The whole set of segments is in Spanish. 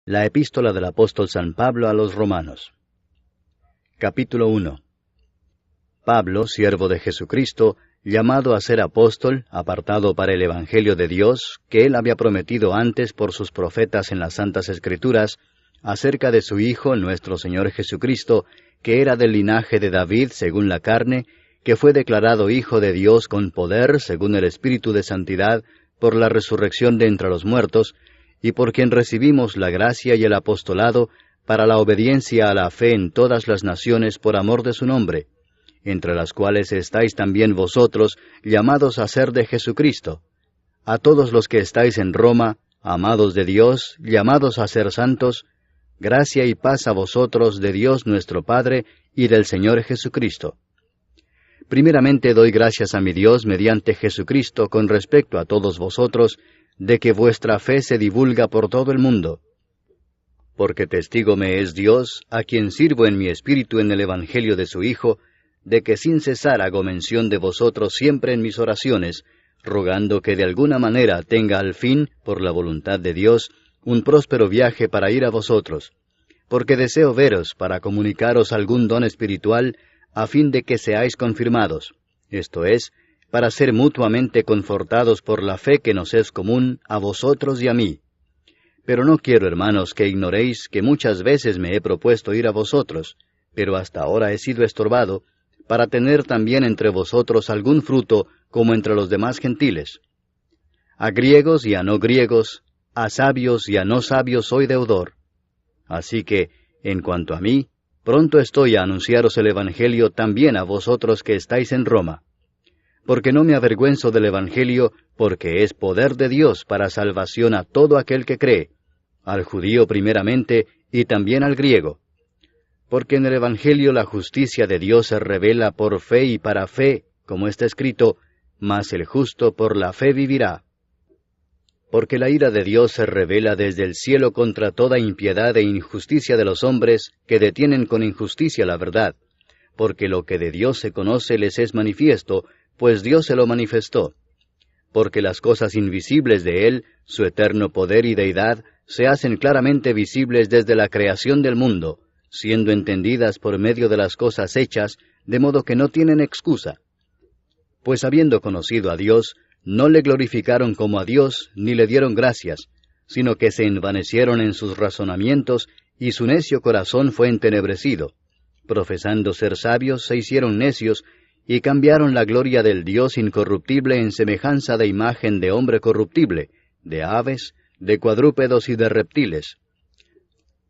La epístola del apóstol San Pablo a los Romanos. Capítulo 1. Pablo, siervo de Jesucristo, llamado a ser apóstol, apartado para el Evangelio de Dios, que él había prometido antes por sus profetas en las Santas Escrituras, acerca de su Hijo, nuestro Señor Jesucristo, que era del linaje de David según la carne, que fue declarado Hijo de Dios con poder, según el Espíritu de Santidad, por la resurrección de entre los muertos, y por quien recibimos la gracia y el apostolado para la obediencia a la fe en todas las naciones por amor de su nombre, entre las cuales estáis también vosotros, llamados a ser de Jesucristo. A todos los que estáis en Roma, amados de Dios, llamados a ser santos, gracia y paz a vosotros de Dios nuestro Padre y del Señor Jesucristo. Primeramente doy gracias a mi Dios mediante Jesucristo con respecto a todos vosotros, de que vuestra fe se divulga por todo el mundo. Porque testigo me es Dios, a quien sirvo en mi espíritu en el Evangelio de su Hijo, de que sin cesar hago mención de vosotros siempre en mis oraciones, rogando que de alguna manera tenga al fin, por la voluntad de Dios, un próspero viaje para ir a vosotros, porque deseo veros para comunicaros algún don espiritual, a fin de que seáis confirmados, esto es, para ser mutuamente confortados por la fe que nos es común a vosotros y a mí. Pero no quiero, hermanos, que ignoréis que muchas veces me he propuesto ir a vosotros, pero hasta ahora he sido estorbado, para tener también entre vosotros algún fruto como entre los demás gentiles. A griegos y a no griegos, a sabios y a no sabios soy deudor. Así que, en cuanto a mí, pronto estoy a anunciaros el Evangelio también a vosotros que estáis en Roma. Porque no me avergüenzo del Evangelio, porque es poder de Dios para salvación a todo aquel que cree, al judío primeramente y también al griego. Porque en el Evangelio la justicia de Dios se revela por fe y para fe, como está escrito, mas el justo por la fe vivirá. Porque la ira de Dios se revela desde el cielo contra toda impiedad e injusticia de los hombres que detienen con injusticia la verdad, porque lo que de Dios se conoce les es manifiesto, pues Dios se lo manifestó. Porque las cosas invisibles de Él, su eterno poder y deidad, se hacen claramente visibles desde la creación del mundo, siendo entendidas por medio de las cosas hechas, de modo que no tienen excusa. Pues habiendo conocido a Dios, no le glorificaron como a Dios, ni le dieron gracias, sino que se envanecieron en sus razonamientos, y su necio corazón fue entenebrecido. Profesando ser sabios, se hicieron necios, y cambiaron la gloria del Dios incorruptible en semejanza de imagen de hombre corruptible, de aves, de cuadrúpedos y de reptiles.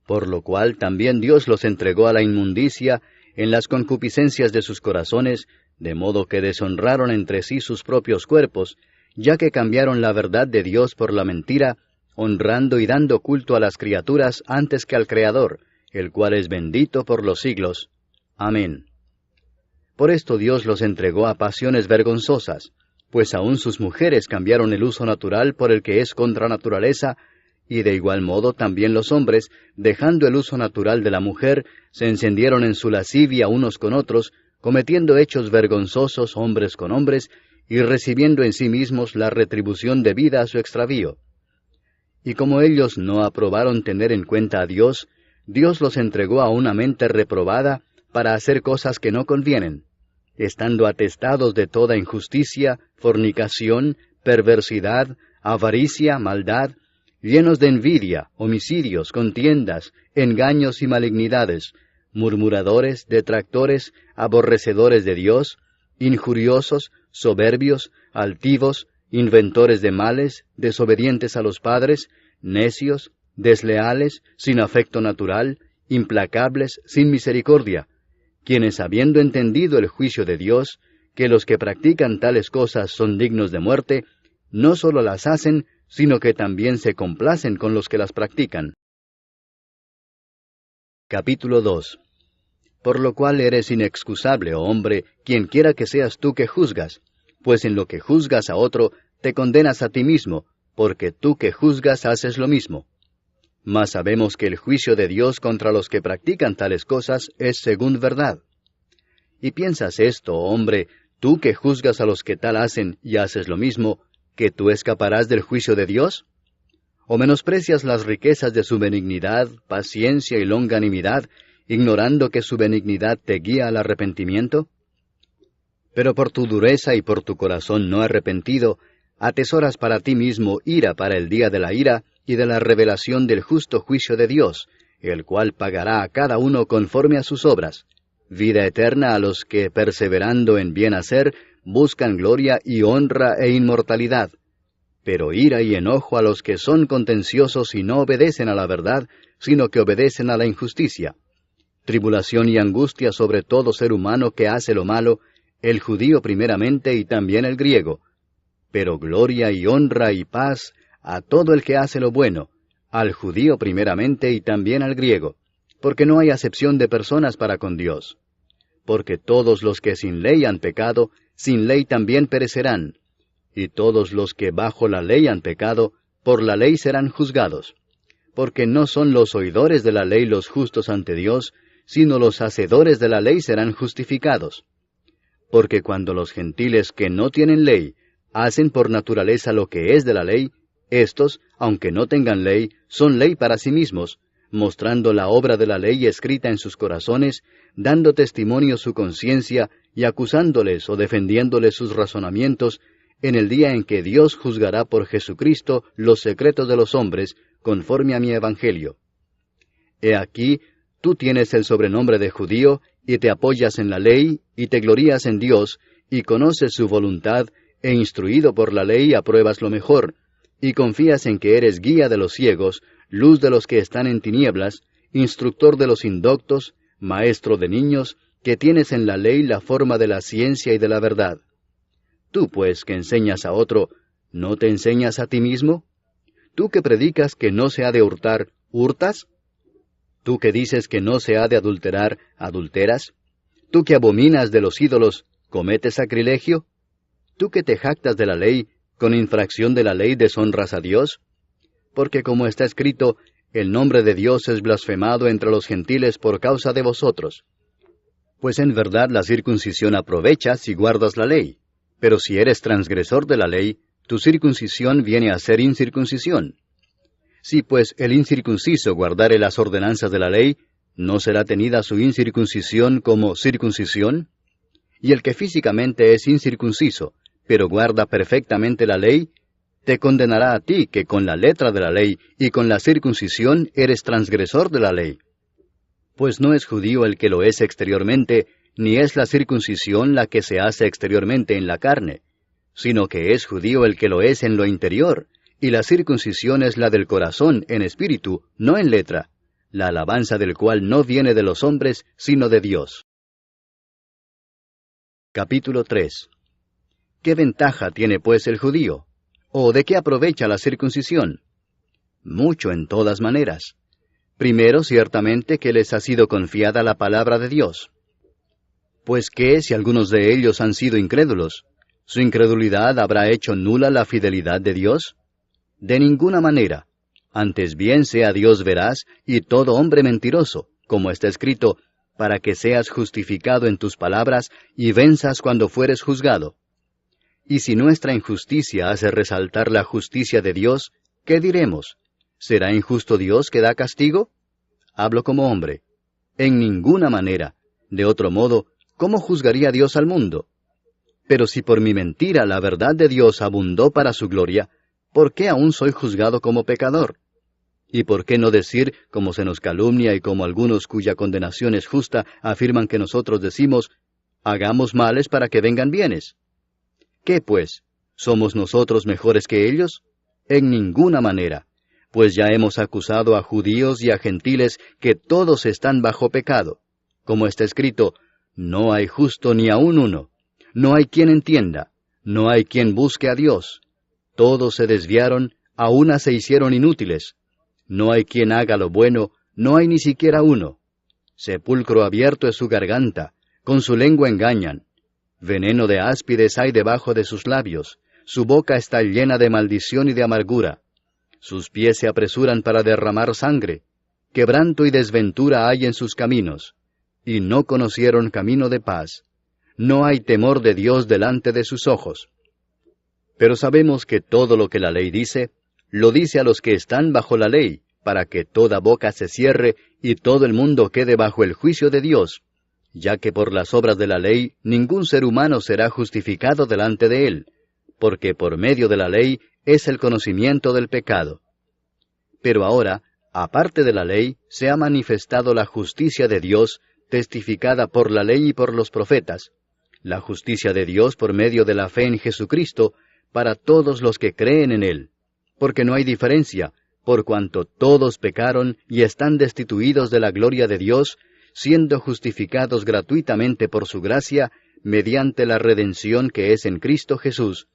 Por lo cual también Dios los entregó a la inmundicia en las concupiscencias de sus corazones, de modo que deshonraron entre sí sus propios cuerpos, ya que cambiaron la verdad de Dios por la mentira, honrando y dando culto a las criaturas antes que al Creador, el cual es bendito por los siglos. Amén. Por esto Dios los entregó a pasiones vergonzosas, pues aun sus mujeres cambiaron el uso natural por el que es contra naturaleza, y de igual modo también los hombres, dejando el uso natural de la mujer, se encendieron en su lascivia unos con otros, cometiendo hechos vergonzosos hombres con hombres, y recibiendo en sí mismos la retribución debida a su extravío. Y como ellos no aprobaron tener en cuenta a Dios, Dios los entregó a una mente reprobada para hacer cosas que no convienen, estando atestados de toda injusticia, fornicación, perversidad, avaricia, maldad, llenos de envidia, homicidios, contiendas, engaños y malignidades, murmuradores, detractores, aborrecedores de Dios, injuriosos, soberbios, altivos, inventores de males, desobedientes a los padres, necios, desleales, sin afecto natural, implacables, sin misericordia, quienes habiendo entendido el juicio de Dios, que los que practican tales cosas son dignos de muerte, no sólo las hacen, sino que también se complacen con los que las practican. Capítulo 2. Por lo cual eres inexcusable, oh hombre, quien quiera que seas tú que juzgas, pues en lo que juzgas a otro, te condenas a ti mismo, porque tú que juzgas haces lo mismo. Mas sabemos que el juicio de Dios contra los que practican tales cosas es según verdad. ¿Y piensas esto, hombre, tú que juzgas a los que tal hacen y haces lo mismo, que tú escaparás del juicio de Dios? ¿O menosprecias las riquezas de su benignidad, paciencia y longanimidad, ignorando que su benignidad te guía al arrepentimiento? Pero por tu dureza y por tu corazón no arrepentido, atesoras para ti mismo ira para el día de la ira y de la revelación del justo juicio de Dios, el cual pagará a cada uno conforme a sus obras, vida eterna a los que, perseverando en bien hacer, buscan gloria y honra e inmortalidad, pero ira y enojo a los que son contenciosos y no obedecen a la verdad, sino que obedecen a la injusticia. Tribulación y angustia sobre todo ser humano que hace lo malo, el judío primeramente y también el griego, pero gloria y honra y paz a todo el que hace lo bueno, al judío primeramente y también al griego, porque no hay acepción de personas para con Dios. Porque todos los que sin ley han pecado, sin ley también perecerán, y todos los que bajo la ley han pecado, por la ley serán juzgados. Porque no son los oidores de la ley los justos ante Dios, sino los hacedores de la ley serán justificados. Porque cuando los gentiles que no tienen ley hacen por naturaleza lo que es de la ley, éstos, aunque no tengan ley, son ley para sí mismos, mostrando la obra de la ley escrita en sus corazones, dando testimonio su conciencia y acusándoles o defendiéndoles sus razonamientos, en el día en que Dios juzgará por Jesucristo los secretos de los hombres, conforme a mi evangelio. He aquí, tú tienes el sobrenombre de judío, y te apoyas en la ley, y te glorías en Dios, y conoces su voluntad, e instruido por la ley apruebas lo mejor, y confías en que eres guía de los ciegos, luz de los que están en tinieblas, instructor de los indoctos, maestro de niños, que tienes en la ley la forma de la ciencia y de la verdad. Tú, pues, que enseñas a otro, ¿no te enseñas a ti mismo? Tú que predicas que no se ha de hurtar, ¿hurtas? Tú que dices que no se ha de adulterar, ¿adulteras? Tú que abominas de los ídolos, ¿cometes sacrilegio? Tú que te jactas de la ley, ¿con infracción de la ley deshonras a Dios? Porque como está escrito, el nombre de Dios es blasfemado entre los gentiles por causa de vosotros. Pues en verdad la circuncisión aprovecha si guardas la ley. Pero si eres transgresor de la ley, tu circuncisión viene a ser incircuncisión. Si pues el incircunciso guardare las ordenanzas de la ley, ¿no será tenida su incircuncisión como circuncisión? Y el que físicamente es incircunciso, pero guarda perfectamente la ley, te condenará a ti que con la letra de la ley y con la circuncisión eres transgresor de la ley. Pues no es judío el que lo es exteriormente, ni es la circuncisión la que se hace exteriormente en la carne, sino que es judío el que lo es en lo interior, y la circuncisión es la del corazón en espíritu, no en letra, la alabanza del cual no viene de los hombres, sino de Dios. Capítulo 3. ¿Qué ventaja tiene pues el judío? ¿O de qué aprovecha la circuncisión? Mucho en todas maneras. Primero, ciertamente que les ha sido confiada la palabra de Dios. Pues ¿qué si algunos de ellos han sido incrédulos? ¿Su incredulidad habrá hecho nula la fidelidad de Dios? De ninguna manera. Antes bien sea Dios veraz y todo hombre mentiroso, como está escrito, para que seas justificado en tus palabras y venzas cuando fueres juzgado. Y si nuestra injusticia hace resaltar la justicia de Dios, ¿qué diremos? ¿Será injusto Dios que da castigo? Hablo como hombre. En ninguna manera. De otro modo, ¿cómo juzgaría Dios al mundo? Pero si por mi mentira la verdad de Dios abundó para su gloria, ¿por qué aún soy juzgado como pecador? ¿Y por qué no decir, como se nos calumnia y como algunos cuya condenación es justa afirman que nosotros decimos, hagamos males para que vengan bienes? ¿Qué pues? ¿Somos nosotros mejores que ellos? En ninguna manera, pues ya hemos acusado a judíos y a gentiles que todos están bajo pecado. Como está escrito, no hay justo ni aun uno, no hay quien entienda, no hay quien busque a Dios. Todos se desviaron, a una se hicieron inútiles. No hay quien haga lo bueno, no hay ni siquiera uno. Sepulcro abierto es su garganta, con su lengua engañan. Veneno de áspides hay debajo de sus labios, su boca está llena de maldición y de amargura. Sus pies se apresuran para derramar sangre. Quebranto y desventura hay en sus caminos, y no conocieron camino de paz. No hay temor de Dios delante de sus ojos. Pero sabemos que todo lo que la ley dice, lo dice a los que están bajo la ley, para que toda boca se cierre y todo el mundo quede bajo el juicio de Dios, ya que por las obras de la ley ningún ser humano será justificado delante de él, porque por medio de la ley es el conocimiento del pecado. Pero ahora, aparte de la ley, se ha manifestado la justicia de Dios, testificada por la ley y por los profetas, la justicia de Dios por medio de la fe en Jesucristo, para todos los que creen en Él, porque no hay diferencia, por cuanto todos pecaron y están destituidos de la gloria de Dios, siendo justificados gratuitamente por su gracia, mediante la redención que es en Cristo Jesús,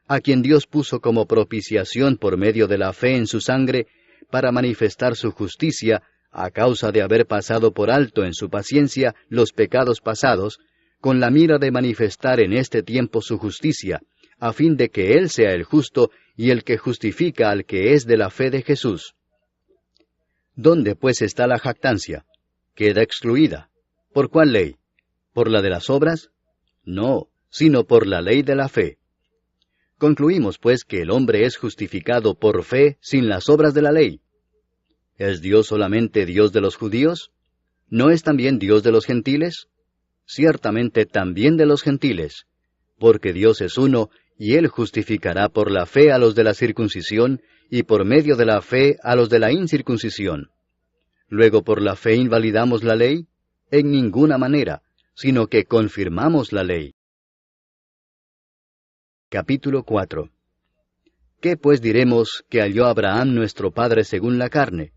a quien Dios puso como propiciación por medio de la fe en su sangre, para manifestar su justicia, a causa de haber pasado por alto en su paciencia los pecados pasados, con la mira de manifestar en este tiempo su justicia, a fin de que Él sea el justo y el que justifica al que es de la fe de Jesús. ¿Dónde pues está la jactancia? Queda excluida. ¿Por cuál ley? ¿Por la de las obras? No, sino por la ley de la fe. Concluimos pues que el hombre es justificado por fe sin las obras de la ley. ¿Es Dios solamente Dios de los judíos? ¿No es también Dios de los gentiles? Ciertamente también de los gentiles, porque Dios es uno, y Él justificará por la fe a los de la circuncisión, y por medio de la fe a los de la incircuncisión. Luego, ¿por la fe invalidamos la ley? En ninguna manera, sino que confirmamos la ley. Capítulo 4. ¿Qué pues diremos que halló Abraham nuestro padre según la carne?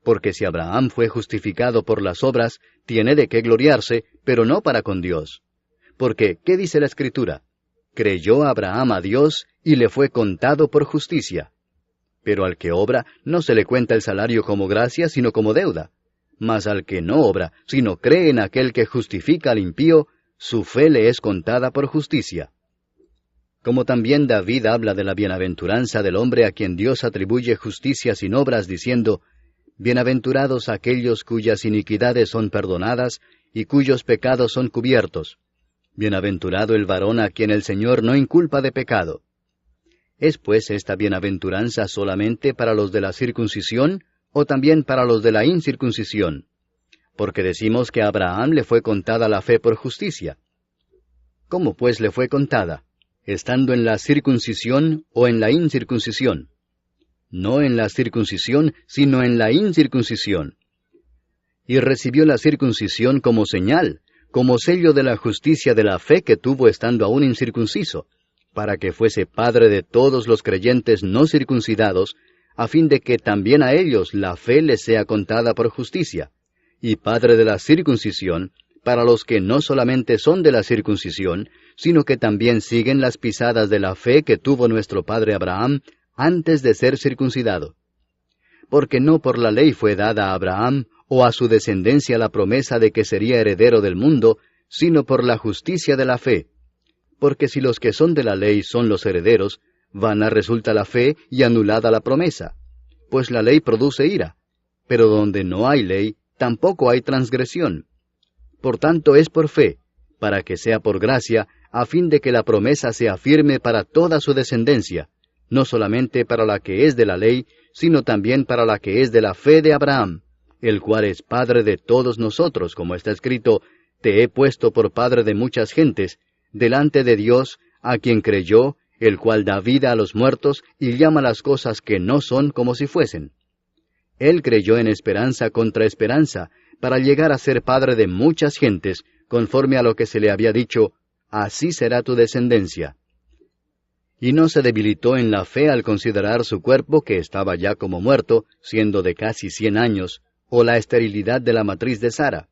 Porque si Abraham fue justificado por las obras, tiene de qué gloriarse, pero no para con Dios. Porque, ¿qué dice la Escritura? Creyó Abraham a Dios, y le fue contado por justicia. Pero al que obra, no se le cuenta el salario como gracia, sino como deuda. Mas al que no obra, sino cree en aquel que justifica al impío, su fe le es contada por justicia. Como también David habla de la bienaventuranza del hombre a quien Dios atribuye justicia sin obras, diciendo, Bienaventurados aquellos cuyas iniquidades son perdonadas, y cuyos pecados son cubiertos. Bienaventurado el varón a quien el Señor no inculpa de pecado. ¿Es pues esta bienaventuranza solamente para los de la circuncisión, o también para los de la incircuncisión? Porque decimos que a Abraham le fue contada la fe por justicia. ¿Cómo pues le fue contada? ¿Estando en la circuncisión o en la incircuncisión? No en la circuncisión, sino en la incircuncisión. Y recibió la circuncisión como señal, como sello de la justicia de la fe que tuvo estando aún incircunciso, para que fuese padre de todos los creyentes no circuncidados, a fin de que también a ellos la fe les sea contada por justicia, y padre de la circuncisión, para los que no solamente son de la circuncisión, sino que también siguen las pisadas de la fe que tuvo nuestro padre Abraham antes de ser circuncidado. Porque no por la ley fue dada a Abraham o a su descendencia la promesa de que sería heredero del mundo, sino por la justicia de la fe. Porque si los que son de la ley son los herederos, vana resulta la fe y anulada la promesa. Pues la ley produce ira, pero donde no hay ley, tampoco hay transgresión. Por tanto es por fe, para que sea por gracia, a fin de que la promesa sea firme para toda su descendencia, no solamente para la que es de la ley, sino también para la que es de la fe de Abraham, el cual es padre de todos nosotros, como está escrito, Te he puesto por padre de muchas gentes, delante de Dios, a quien creyó, el cual da vida a los muertos y llama las cosas que no son como si fuesen. Él creyó en esperanza contra esperanza, para llegar a ser padre de muchas gentes, conforme a lo que se le había dicho, Así será tu descendencia. Y no se debilitó en la fe al considerar su cuerpo que estaba ya como muerto, siendo de casi 100 años, o la esterilidad de la matriz de Sara.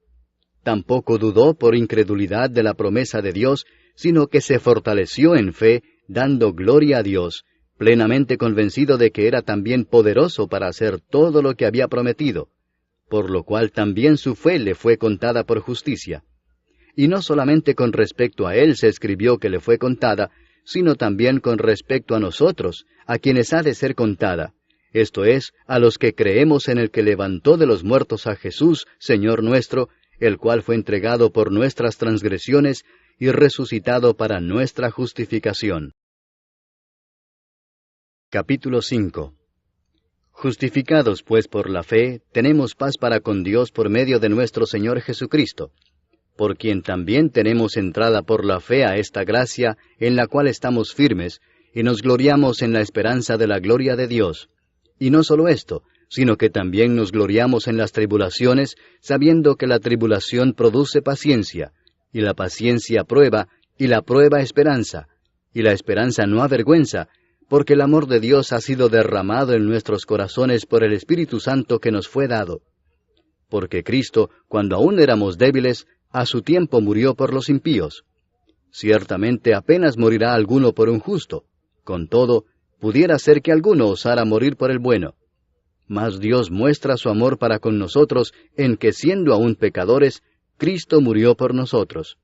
Tampoco dudó por incredulidad de la promesa de Dios, sino que se fortaleció en fe, dando gloria a Dios, plenamente convencido de que era también poderoso para hacer todo lo que había prometido, por lo cual también su fe le fue contada por justicia. Y no solamente con respecto a él se escribió que le fue contada, sino también con respecto a nosotros, a quienes ha de ser contada, esto es, a los que creemos en el que levantó de los muertos a Jesús, Señor nuestro, el cual fue entregado por nuestras transgresiones y resucitado para nuestra justificación. Capítulo 5. Justificados pues por la fe, tenemos paz para con Dios por medio de nuestro Señor Jesucristo, por quien también tenemos entrada por la fe a esta gracia en la cual estamos firmes, y nos gloriamos en la esperanza de la gloria de Dios. Y no solo esto, sino que también nos gloriamos en las tribulaciones, sabiendo que la tribulación produce paciencia, y la paciencia prueba, y la prueba esperanza, y la esperanza no avergüenza, porque el amor de Dios ha sido derramado en nuestros corazones por el Espíritu Santo que nos fue dado. Porque Cristo, cuando aún éramos débiles, a su tiempo murió por los impíos. Ciertamente apenas morirá alguno por un justo. Con todo, pudiera ser que alguno osara morir por el bueno. Mas Dios muestra su amor para con nosotros en que, siendo aún pecadores, Cristo murió por nosotros.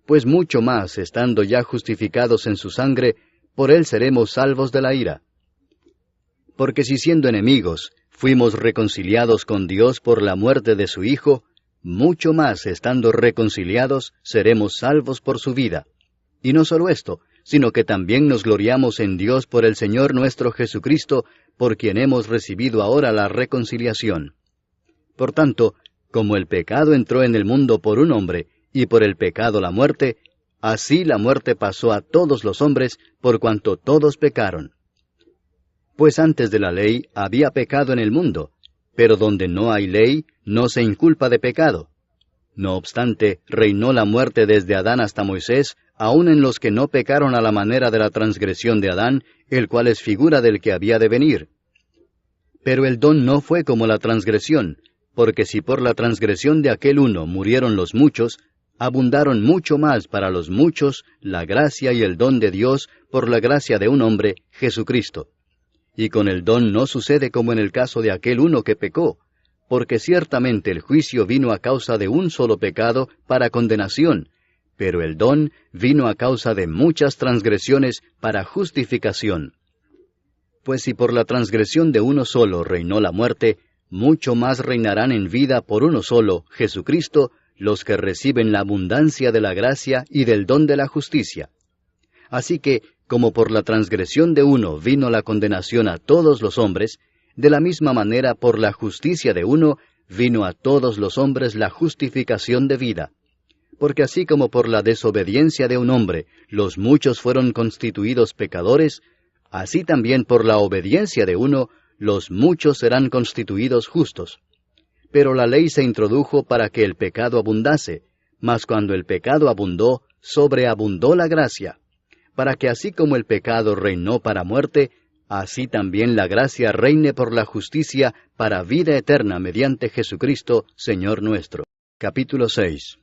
Pues mucho más, estando ya justificados en su sangre, por él seremos salvos de la ira. Porque si siendo enemigos, fuimos reconciliados con Dios por la muerte de su Hijo, mucho más, estando reconciliados, seremos salvos por su vida. Y no solo esto, sino que también nos gloriamos en Dios por el Señor nuestro Jesucristo, por quien hemos recibido ahora la reconciliación. Por tanto, como el pecado entró en el mundo por un hombre, y por el pecado la muerte, así la muerte pasó a todos los hombres, por cuanto todos pecaron. Pues antes de la ley había pecado en el mundo, pero donde no hay ley, no se inculpa de pecado. No obstante, reinó la muerte desde Adán hasta Moisés, aun en los que no pecaron a la manera de la transgresión de Adán, el cual es figura del que había de venir. Pero el don no fue como la transgresión, porque si por la transgresión de aquel uno murieron los muchos, abundaron mucho más para los muchos la gracia y el don de Dios por la gracia de un hombre, Jesucristo. Y con el don no sucede como en el caso de aquel uno que pecó, porque ciertamente el juicio vino a causa de un solo pecado para condenación, pero el don vino a causa de muchas transgresiones para justificación. Pues si por la transgresión de uno solo reinó la muerte, mucho más reinarán en vida por uno solo, Jesucristo, los que reciben la abundancia de la gracia y del don de la justicia. Así que, como por la transgresión de uno vino la condenación a todos los hombres, de la misma manera por la justicia de uno vino a todos los hombres la justificación de vida. Porque así como por la desobediencia de un hombre los muchos fueron constituidos pecadores, así también por la obediencia de uno los muchos serán constituidos justos. Pero la ley se introdujo para que el pecado abundase, mas cuando el pecado abundó, sobreabundó la gracia, para que así como el pecado reinó para muerte, así también la gracia reine por la justicia para vida eterna mediante Jesucristo, Señor nuestro. Capítulo 6.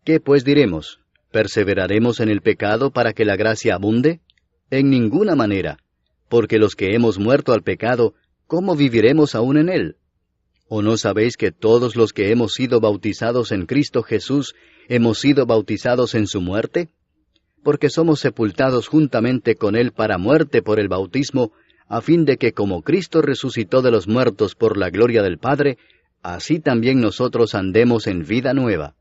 ¿Qué pues diremos? ¿Perseveraremos en el pecado para que la gracia abunde? En ninguna manera, porque los que hemos muerto al pecado, ¿cómo viviremos aún en él? ¿O no sabéis que todos los que hemos sido bautizados en Cristo Jesús, hemos sido bautizados en su muerte? Porque somos sepultados juntamente con él para muerte por el bautismo, a fin de que como Cristo resucitó de los muertos por la gloria del Padre, así también nosotros andemos en vida nueva.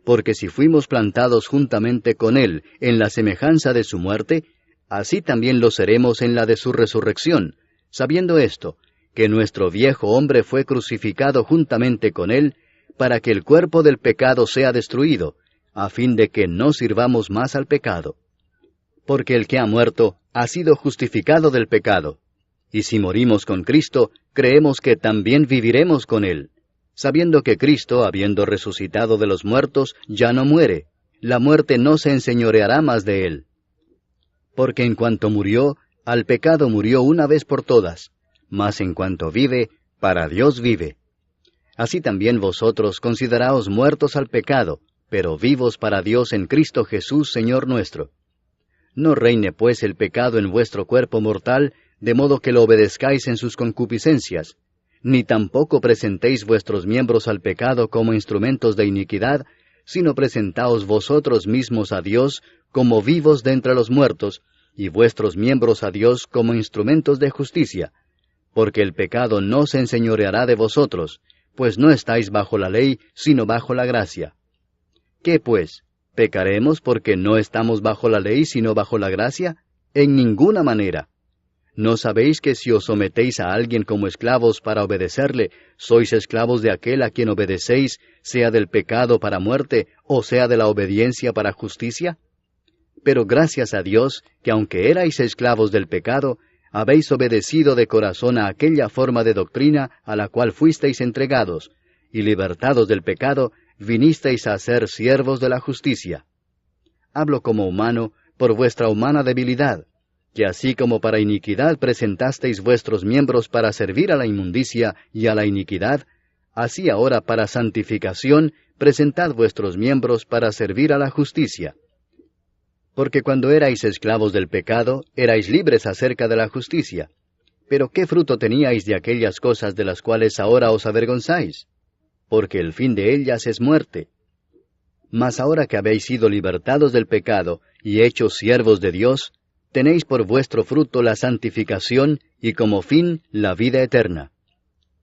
Porque si fuimos plantados juntamente con él en la semejanza de su muerte, así también lo seremos en la de su resurrección, sabiendo esto, que nuestro viejo hombre fue crucificado juntamente con él, para que el cuerpo del pecado sea destruido, a fin de que no sirvamos más al pecado. Porque el que ha muerto ha sido justificado del pecado, y si morimos con Cristo, creemos que también viviremos con él, sabiendo que Cristo, habiendo resucitado de los muertos, ya no muere, la muerte no se enseñoreará más de él. Porque en cuanto murió, al pecado murió una vez por todas, mas en cuanto vive, para Dios vive. Así también vosotros consideraos muertos al pecado, pero vivos para Dios en Cristo Jesús, Señor nuestro. No reine pues el pecado en vuestro cuerpo mortal, de modo que lo obedezcáis en sus concupiscencias, ni tampoco presentéis vuestros miembros al pecado como instrumentos de iniquidad, sino presentaos vosotros mismos a Dios como vivos de entre los muertos, y vuestros miembros a Dios como instrumentos de justicia, porque el pecado no se enseñoreará de vosotros, pues no estáis bajo la ley, sino bajo la gracia. ¿Qué pues? ¿Pecaremos porque no estamos bajo la ley, sino bajo la gracia? En ninguna manera. ¿No sabéis que si os sometéis a alguien como esclavos para obedecerle, sois esclavos de aquel a quien obedecéis, sea del pecado para muerte, o sea de la obediencia para justicia? Pero gracias a Dios, que aunque erais esclavos del pecado, habéis obedecido de corazón a aquella forma de doctrina a la cual fuisteis entregados, y libertados del pecado, vinisteis a ser siervos de la justicia. Hablo como humano, por vuestra humana debilidad, que así como para iniquidad presentasteis vuestros miembros para servir a la inmundicia y a la iniquidad, así ahora para santificación presentad vuestros miembros para servir a la justicia. Porque cuando erais esclavos del pecado, erais libres acerca de la justicia. Pero ¿qué fruto teníais de aquellas cosas de las cuales ahora os avergonzáis? Porque el fin de ellas es muerte. Mas ahora que habéis sido libertados del pecado y hechos siervos de Dios, tenéis por vuestro fruto la santificación y como fin la vida eterna.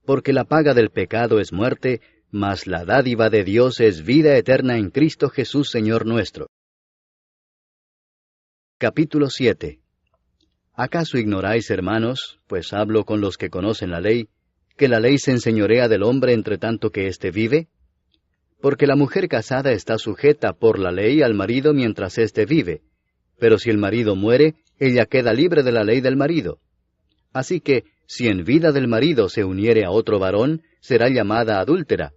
Porque la paga del pecado es muerte, mas la dádiva de Dios es vida eterna en Cristo Jesús Señor nuestro. Capítulo 7. ¿Acaso ignoráis, hermanos, pues hablo con los que conocen la ley, que la ley se enseñorea del hombre entre tanto que éste vive? Porque la mujer casada está sujeta por la ley al marido mientras éste vive, pero si el marido muere, ella queda libre de la ley del marido. Así que, si en vida del marido se uniere a otro varón, será llamada adúltera,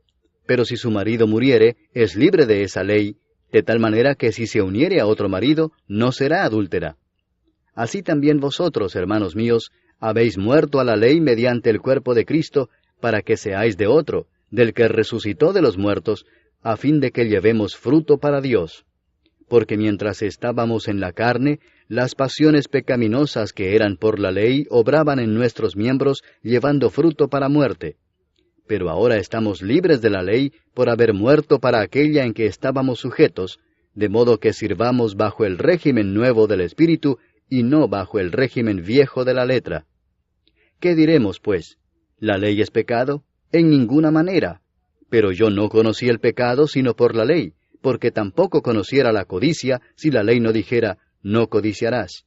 pero si su marido muriere, es libre de esa ley, de tal manera que si se uniere a otro marido, no será adúltera. Así también vosotros, hermanos míos, habéis muerto a la ley mediante el cuerpo de Cristo, para que seáis de otro, del que resucitó de los muertos, a fin de que llevemos fruto para Dios. Porque mientras estábamos en la carne, las pasiones pecaminosas que eran por la ley obraban en nuestros miembros, llevando fruto para muerte. Pero ahora estamos libres de la ley por haber muerto para aquella en que estábamos sujetos, de modo que sirvamos bajo el régimen nuevo del Espíritu y no bajo el régimen viejo de la letra. ¿Qué diremos, pues? ¿La ley es pecado? En ninguna manera. Pero yo no conocí el pecado sino por la ley, porque tampoco conociera la codicia si la ley no dijera, no codiciarás.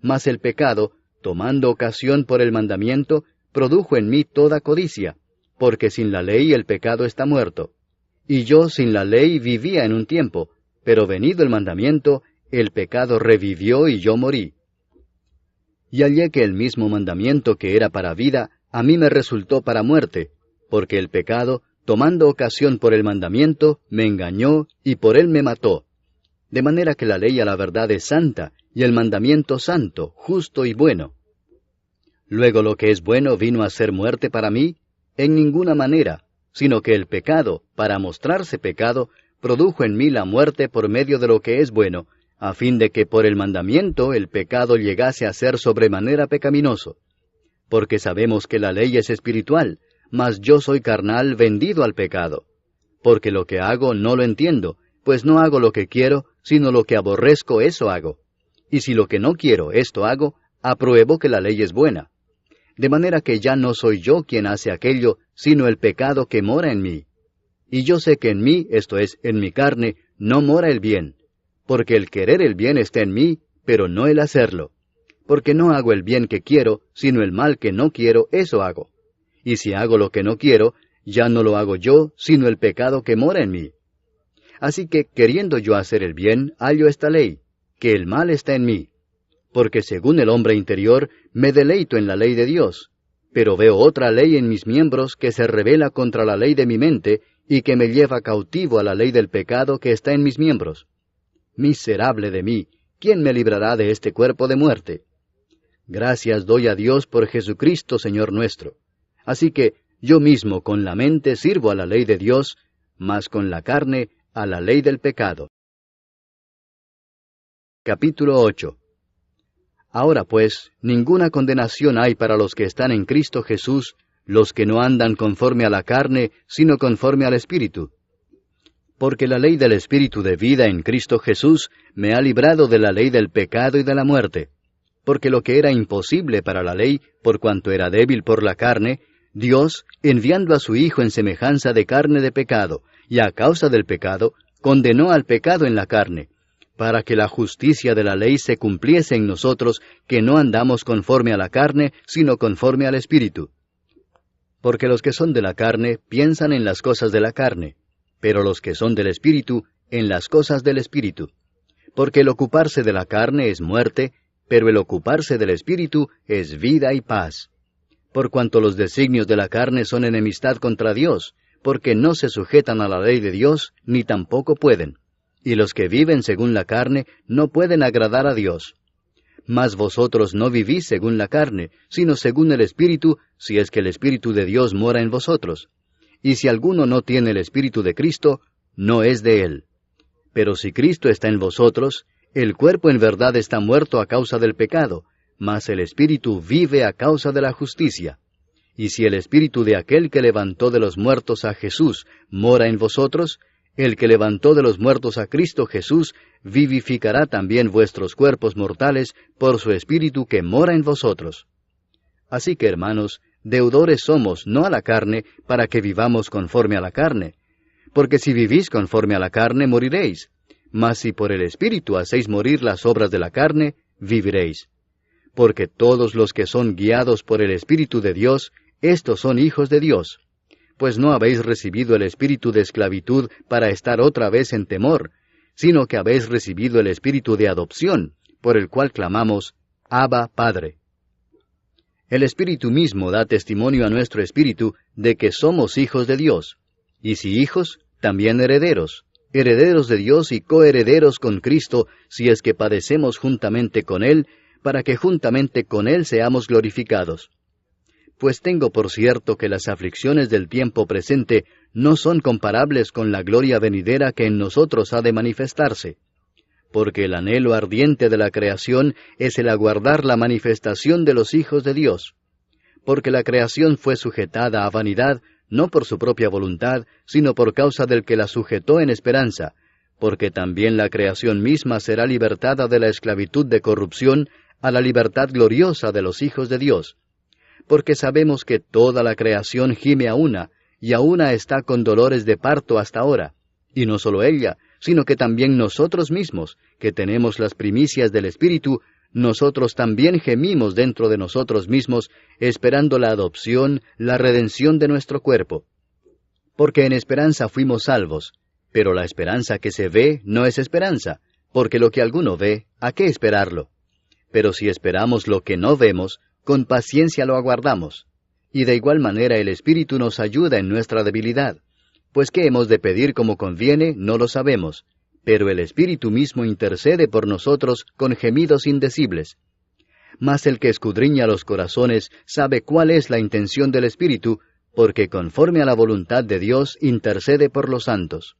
Mas el pecado, tomando ocasión por el mandamiento, produjo en mí toda codicia, porque sin la ley el pecado está muerto. Y yo sin la ley vivía en un tiempo, pero venido el mandamiento, el pecado revivió y yo morí. Y hallé que el mismo mandamiento que era para vida, a mí me resultó para muerte, porque el pecado, tomando ocasión por el mandamiento, me engañó y por él me mató. De manera que la ley a la verdad es santa, y el mandamiento santo, justo y bueno. Luego lo que es bueno vino a ser muerte para mí, en ninguna manera, sino que el pecado, para mostrarse pecado, produjo en mí la muerte por medio de lo que es bueno, a fin de que por el mandamiento el pecado llegase a ser sobremanera pecaminoso. Porque sabemos que la ley es espiritual, mas yo soy carnal vendido al pecado. Porque lo que hago no lo entiendo, pues no hago lo que quiero, sino lo que aborrezco eso hago. Y si lo que no quiero esto hago, apruebo que la ley es buena. De manera que ya no soy yo quien hace aquello, sino el pecado que mora en mí. Y yo sé que en mí, esto es, en mi carne, no mora el bien. Porque el querer el bien está en mí, pero no el hacerlo. Porque no hago el bien que quiero, sino el mal que no quiero, eso hago. Y si hago lo que no quiero, ya no lo hago yo, sino el pecado que mora en mí. Así que, queriendo yo hacer el bien, hallo esta ley, que el mal está en mí. Porque según el hombre interior, me deleito en la ley de Dios. Pero veo otra ley en mis miembros que se rebela contra la ley de mi mente, y que me lleva cautivo a la ley del pecado que está en mis miembros. Miserable de mí, ¿quién me librará de este cuerpo de muerte? Gracias doy a Dios por Jesucristo, Señor nuestro. Así que yo mismo con la mente sirvo a la ley de Dios, mas con la carne a la ley del pecado. Capítulo 8. Ahora pues, ninguna condenación hay para los que están en Cristo Jesús, los que no andan conforme a la carne, sino conforme al Espíritu. Porque la ley del Espíritu de vida en Cristo Jesús me ha librado de la ley del pecado y de la muerte. Porque lo que era imposible para la ley, por cuanto era débil por la carne, Dios, enviando a su Hijo en semejanza de carne de pecado, y a causa del pecado, condenó al pecado en la carne, para que la justicia de la ley se cumpliese en nosotros, que no andamos conforme a la carne, sino conforme al Espíritu. Porque los que son de la carne piensan en las cosas de la carne, pero los que son del Espíritu, en las cosas del Espíritu. Porque el ocuparse de la carne es muerte, pero el ocuparse del Espíritu es vida y paz. Por cuanto los designios de la carne son enemistad contra Dios, porque no se sujetan a la ley de Dios, ni tampoco pueden. Y los que viven según la carne no pueden agradar a Dios. Mas vosotros no vivís según la carne, sino según el Espíritu, si es que el Espíritu de Dios mora en vosotros. Y si alguno no tiene el Espíritu de Cristo, no es de él. Pero si Cristo está en vosotros, el cuerpo en verdad está muerto a causa del pecado, mas el Espíritu vive a causa de la justicia. Y si el Espíritu de aquel que levantó de los muertos a Jesús mora en vosotros, el que levantó de los muertos a Cristo Jesús vivificará también vuestros cuerpos mortales por su Espíritu que mora en vosotros. Así que, hermanos, deudores somos, no a la carne, para que vivamos conforme a la carne. Porque si vivís conforme a la carne, moriréis. Mas si por el Espíritu hacéis morir las obras de la carne, viviréis. Porque todos los que son guiados por el Espíritu de Dios, estos son hijos de Dios. Pues no habéis recibido el espíritu de esclavitud para estar otra vez en temor, sino que habéis recibido el espíritu de adopción, por el cual clamamos, Abba, Padre. El Espíritu mismo da testimonio a nuestro espíritu de que somos hijos de Dios, y si hijos, también herederos, herederos de Dios y coherederos con Cristo, si es que padecemos juntamente con Él, para que juntamente con Él seamos glorificados. Pues tengo por cierto que las aflicciones del tiempo presente no son comparables con la gloria venidera que en nosotros ha de manifestarse. Porque el anhelo ardiente de la creación es el aguardar la manifestación de los hijos de Dios. Porque la creación fue sujetada a vanidad, no por su propia voluntad, sino por causa del que la sujetó en esperanza, porque también la creación misma será libertada de la esclavitud de corrupción a la libertad gloriosa de los hijos de Dios. Porque sabemos que toda la creación gime a una, y a una está con dolores de parto hasta ahora. Y no solo ella, sino que también nosotros mismos, que tenemos las primicias del Espíritu, nosotros también gemimos dentro de nosotros mismos, esperando la adopción, la redención de nuestro cuerpo. Porque en esperanza fuimos salvos, pero la esperanza que se ve no es esperanza, porque lo que alguno ve, ¿a qué esperarlo? Pero si esperamos lo que no vemos, con paciencia lo aguardamos. Y de igual manera el Espíritu nos ayuda en nuestra debilidad. Pues qué hemos de pedir como conviene, no lo sabemos. Pero el Espíritu mismo intercede por nosotros con gemidos indecibles. Mas el que escudriña los corazones sabe cuál es la intención del Espíritu, porque conforme a la voluntad de Dios intercede por los santos.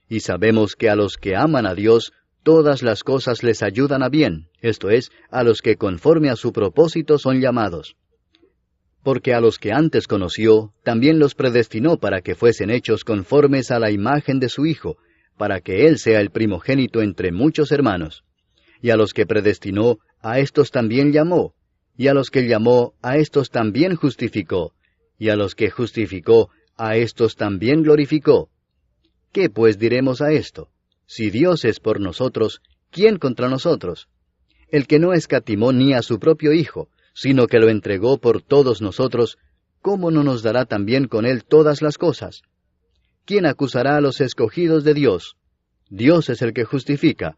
Y sabemos que a los que aman a Dios, todas las cosas les ayudan a bien, esto es, a los que conforme a su propósito son llamados. Porque a los que antes conoció, también los predestinó para que fuesen hechos conformes a la imagen de su Hijo, para que Él sea el primogénito entre muchos hermanos. Y a los que predestinó, a éstos también llamó, y a los que llamó, a éstos también justificó, y a los que justificó, a éstos también glorificó. ¿Qué pues diremos a esto? Si Dios es por nosotros, ¿quién contra nosotros? El que no escatimó ni a su propio Hijo, sino que lo entregó por todos nosotros, ¿cómo no nos dará también con Él todas las cosas? ¿Quién acusará a los escogidos de Dios? Dios es el que justifica.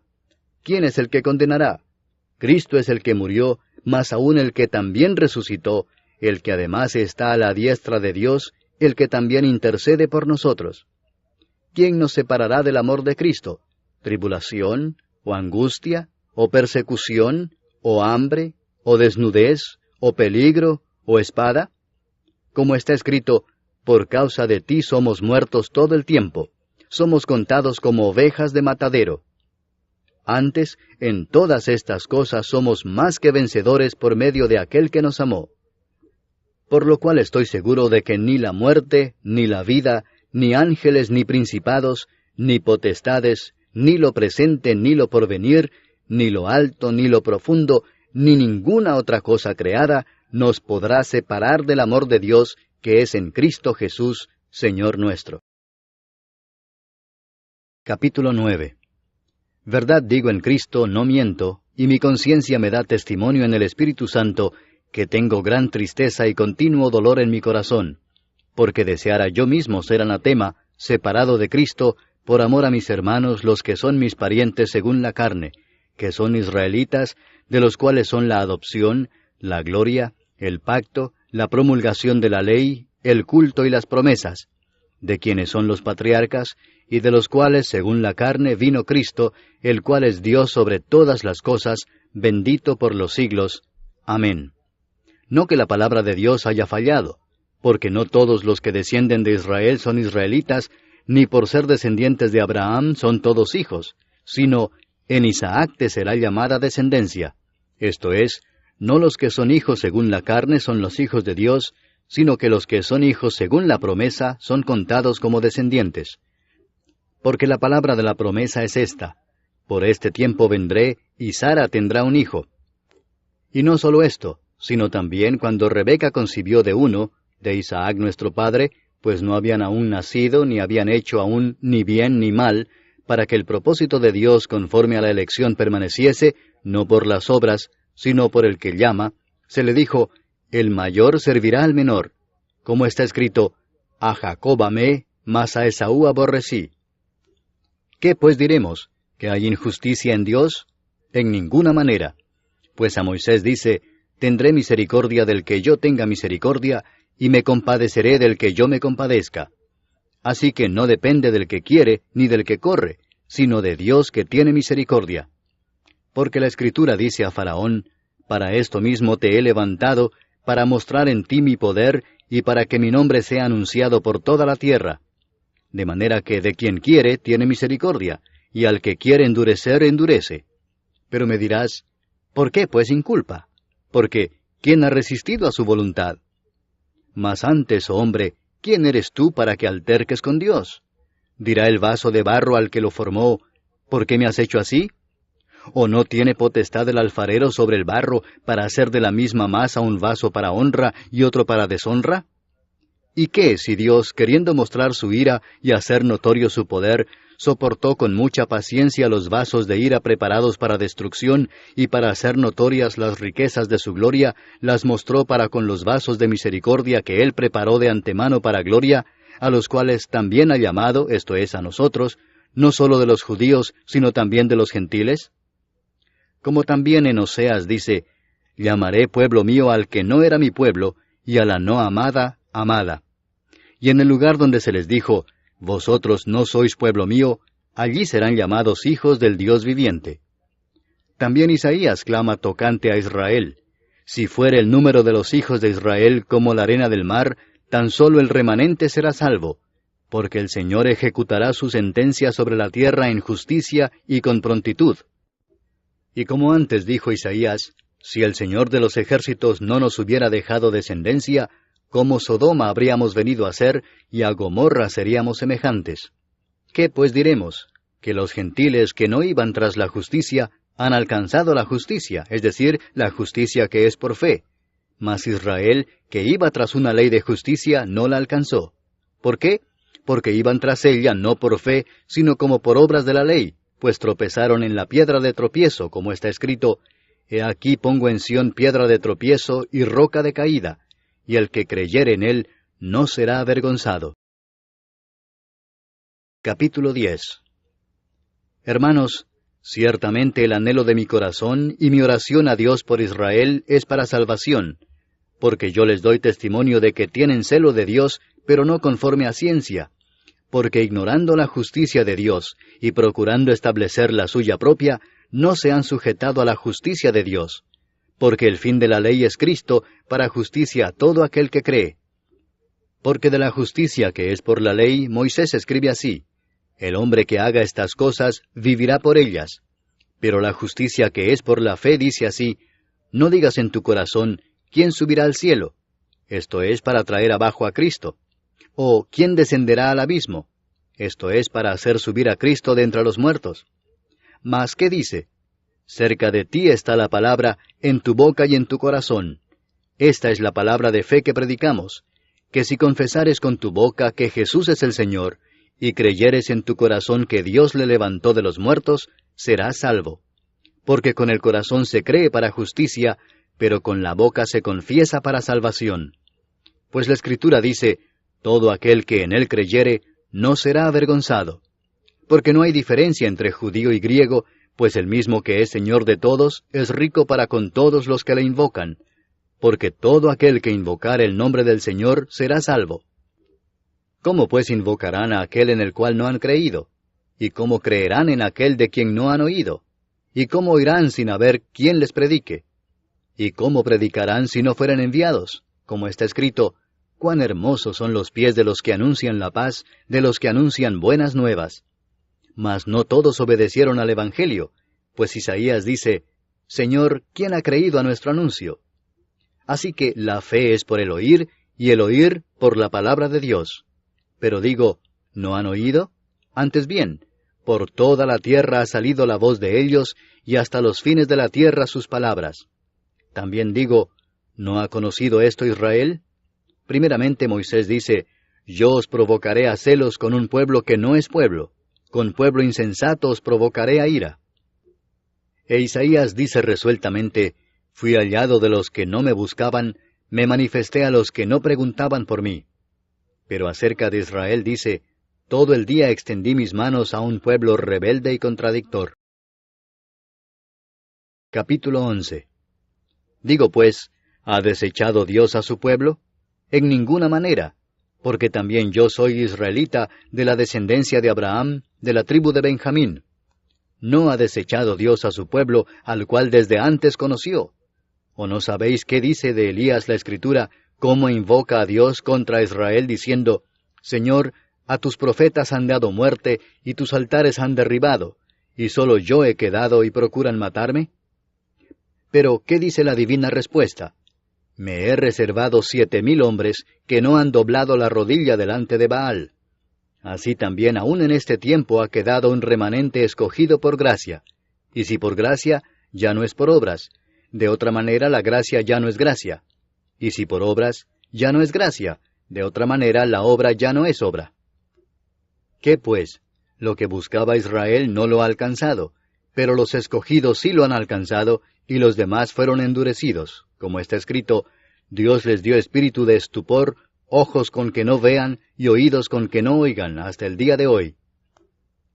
¿Quién es el que condenará? Cristo es el que murió, mas aún el que también resucitó, el que además está a la diestra de Dios, el que también intercede por nosotros. ¿Quién nos separará del amor de Cristo? ¿Tribulación, o angustia, o persecución, o hambre, o desnudez, o peligro, o espada? Como está escrito, por causa de ti somos muertos todo el tiempo, somos contados como ovejas de matadero. Antes, en todas estas cosas somos más que vencedores por medio de aquel que nos amó. Por lo cual estoy seguro de que ni la muerte, ni la vida, ni ángeles, ni principados, ni potestades, ni lo presente, ni lo porvenir, ni lo alto, ni lo profundo, ni ninguna otra cosa creada, nos podrá separar del amor de Dios, que es en Cristo Jesús, Señor nuestro. Capítulo 9. Verdad digo en Cristo, no miento, y mi conciencia me da testimonio en el Espíritu Santo, que tengo gran tristeza y continuo dolor en mi corazón, porque deseara yo mismo ser anatema, separado de Cristo, por amor a mis hermanos, los que son mis parientes según la carne, que son israelitas, de los cuales son la adopción, la gloria, el pacto, la promulgación de la ley, el culto y las promesas, de quienes son los patriarcas, y de los cuales, según la carne, vino Cristo, el cual es Dios sobre todas las cosas, bendito por los siglos. Amén. No que la palabra de Dios haya fallado, porque no todos los que descienden de Israel son israelitas, ni por ser descendientes de Abraham son todos hijos, sino en Isaac te será llamada descendencia. Esto es, no los que son hijos según la carne son los hijos de Dios, sino que los que son hijos según la promesa son contados como descendientes. Porque la palabra de la promesa es esta: por este tiempo vendré, y Sara tendrá un hijo. Y no solo esto, sino también cuando Rebeca concibió de uno, de Isaac nuestro padre, pues no habían aún nacido, ni habían hecho aún ni bien ni mal, para que el propósito de Dios conforme a la elección permaneciese, no por las obras, sino por el que llama, se le dijo: el mayor servirá al menor, como está escrito: a Jacob amé, mas a Esaú aborrecí. ¿Qué pues diremos? ¿Que hay injusticia en Dios? En ninguna manera. Pues a Moisés dice: tendré misericordia del que yo tenga misericordia, y me compadeceré del que yo me compadezca. Así que no depende del que quiere, ni del que corre, sino de Dios que tiene misericordia. Porque la Escritura dice a Faraón: para esto mismo te he levantado, para mostrar en ti mi poder, y para que mi nombre sea anunciado por toda la tierra. De manera que de quien quiere tiene misericordia, y al que quiere endurecer, endurece. Pero me dirás: ¿por qué pues inculpa? Porque ¿quién ha resistido a su voluntad? Mas antes, oh hombre, ¿quién eres tú para que alterques con Dios? Dirá el vaso de barro al que lo formó: ¿por qué me has hecho así? ¿O no tiene potestad el alfarero sobre el barro para hacer de la misma masa un vaso para honra y otro para deshonra? ¿Y qué si Dios, queriendo mostrar su ira y hacer notorio su poder, soportó con mucha paciencia los vasos de ira preparados para destrucción, y para hacer notorias las riquezas de su gloria, las mostró para con los vasos de misericordia que Él preparó de antemano para gloria, a los cuales también ha llamado, esto es, a nosotros, no sólo de los judíos, sino también de los gentiles? Como también en Oseas dice: llamaré pueblo mío al que no era mi pueblo, y a la no amada, amada. Y en el lugar donde se les dijo: vosotros no sois pueblo mío, allí serán llamados hijos del Dios viviente. También Isaías clama tocante a Israel: si fuere el número de los hijos de Israel como la arena del mar, tan solo el remanente será salvo, porque el Señor ejecutará su sentencia sobre la tierra en justicia y con prontitud. Y como antes dijo Isaías: si el Señor de los ejércitos no nos hubiera dejado descendencia, como Sodoma habríamos venido a ser, y a Gomorra seríamos semejantes. ¿Qué pues diremos? Que los gentiles que no iban tras la justicia han alcanzado la justicia, es decir, la justicia que es por fe. Mas Israel, que iba tras una ley de justicia, no la alcanzó. ¿Por qué? Porque iban tras ella no por fe, sino como por obras de la ley, pues tropezaron en la piedra de tropiezo, como está escrito: he aquí pongo en Sión piedra de tropiezo y roca de caída, y el que creyere en él no será avergonzado. Capítulo 10. Hermanos, ciertamente el anhelo de mi corazón y mi oración a Dios por Israel es para salvación, porque yo les doy testimonio de que tienen celo de Dios, pero no conforme a ciencia, porque ignorando la justicia de Dios y procurando establecer la suya propia, no se han sujetado a la justicia de Dios, porque el fin de la ley es Cristo, para justicia a todo aquel que cree. Porque de la justicia que es por la ley, Moisés escribe así: el hombre que haga estas cosas vivirá por ellas. Pero la justicia que es por la fe dice así: no digas en tu corazón: ¿quién subirá al cielo? Esto es para traer abajo a Cristo. ¿O quién descenderá al abismo? Esto es para hacer subir a Cristo de entre los muertos. Mas, ¿qué dice? Cerca de ti está la palabra, en tu boca y en tu corazón. Esta es la palabra de fe que predicamos: que si confesares con tu boca que Jesús es el Señor, y creyeres en tu corazón que Dios le levantó de los muertos, serás salvo. Porque con el corazón se cree para justicia, pero con la boca se confiesa para salvación. Pues la Escritura dice, todo aquel que en él creyere, no será avergonzado. Porque no hay diferencia entre judío y griego, pues el mismo que es Señor de todos, es rico para con todos los que le invocan. Porque todo aquel que invocare el nombre del Señor será salvo. ¿Cómo pues invocarán a aquel en el cual no han creído? ¿Y cómo creerán en aquel de quien no han oído? ¿Y cómo oirán sin haber quien les predique? ¿Y cómo predicarán si no fueren enviados? Como está escrito, cuán hermosos son los pies de los que anuncian la paz, de los que anuncian buenas nuevas. Mas no todos obedecieron al Evangelio, pues Isaías dice, Señor, ¿quién ha creído a nuestro anuncio? Así que la fe es por el oír, y el oír por la palabra de Dios. Pero digo, ¿no han oído? Antes bien, por toda la tierra ha salido la voz de ellos, y hasta los fines de la tierra sus palabras. También digo, ¿no ha conocido esto Israel? Primeramente Moisés dice, yo os provocaré a celos con un pueblo que no es pueblo, con pueblo insensato os provocaré a ira. E Isaías dice resueltamente, fui hallado de los que no me buscaban, me manifesté a los que no preguntaban por mí. Pero acerca de Israel dice, todo el día extendí mis manos a un pueblo rebelde y contradictor. Capítulo 11. Digo pues, ¿ha desechado Dios a su pueblo? En ninguna manera, porque también yo soy israelita de la descendencia de Abraham, de la tribu de Benjamín. No ha desechado Dios a su pueblo, al cual desde antes conoció. ¿O no sabéis qué dice de Elías la Escritura, cómo invoca a Dios contra Israel, diciendo, Señor, a tus profetas han dado muerte, y tus altares han derribado, y solo yo he quedado y procuran matarme? Pero, ¿qué dice la divina respuesta? Me he reservado 7,000 hombres que no han doblado la rodilla delante de Baal. Así también aún en este tiempo ha quedado un remanente escogido por gracia. Y si por gracia, ya no es por obras. De otra manera la gracia ya no es gracia. Y si por obras, ya no es gracia. De otra manera la obra ya no es obra. ¿Qué pues? Lo que buscaba Israel no lo ha alcanzado, pero los escogidos sí lo han alcanzado, y los demás fueron endurecidos. Como está escrito, Dios les dio espíritu de estupor, ojos con que no vean, y oídos con que no oigan, hasta el día de hoy.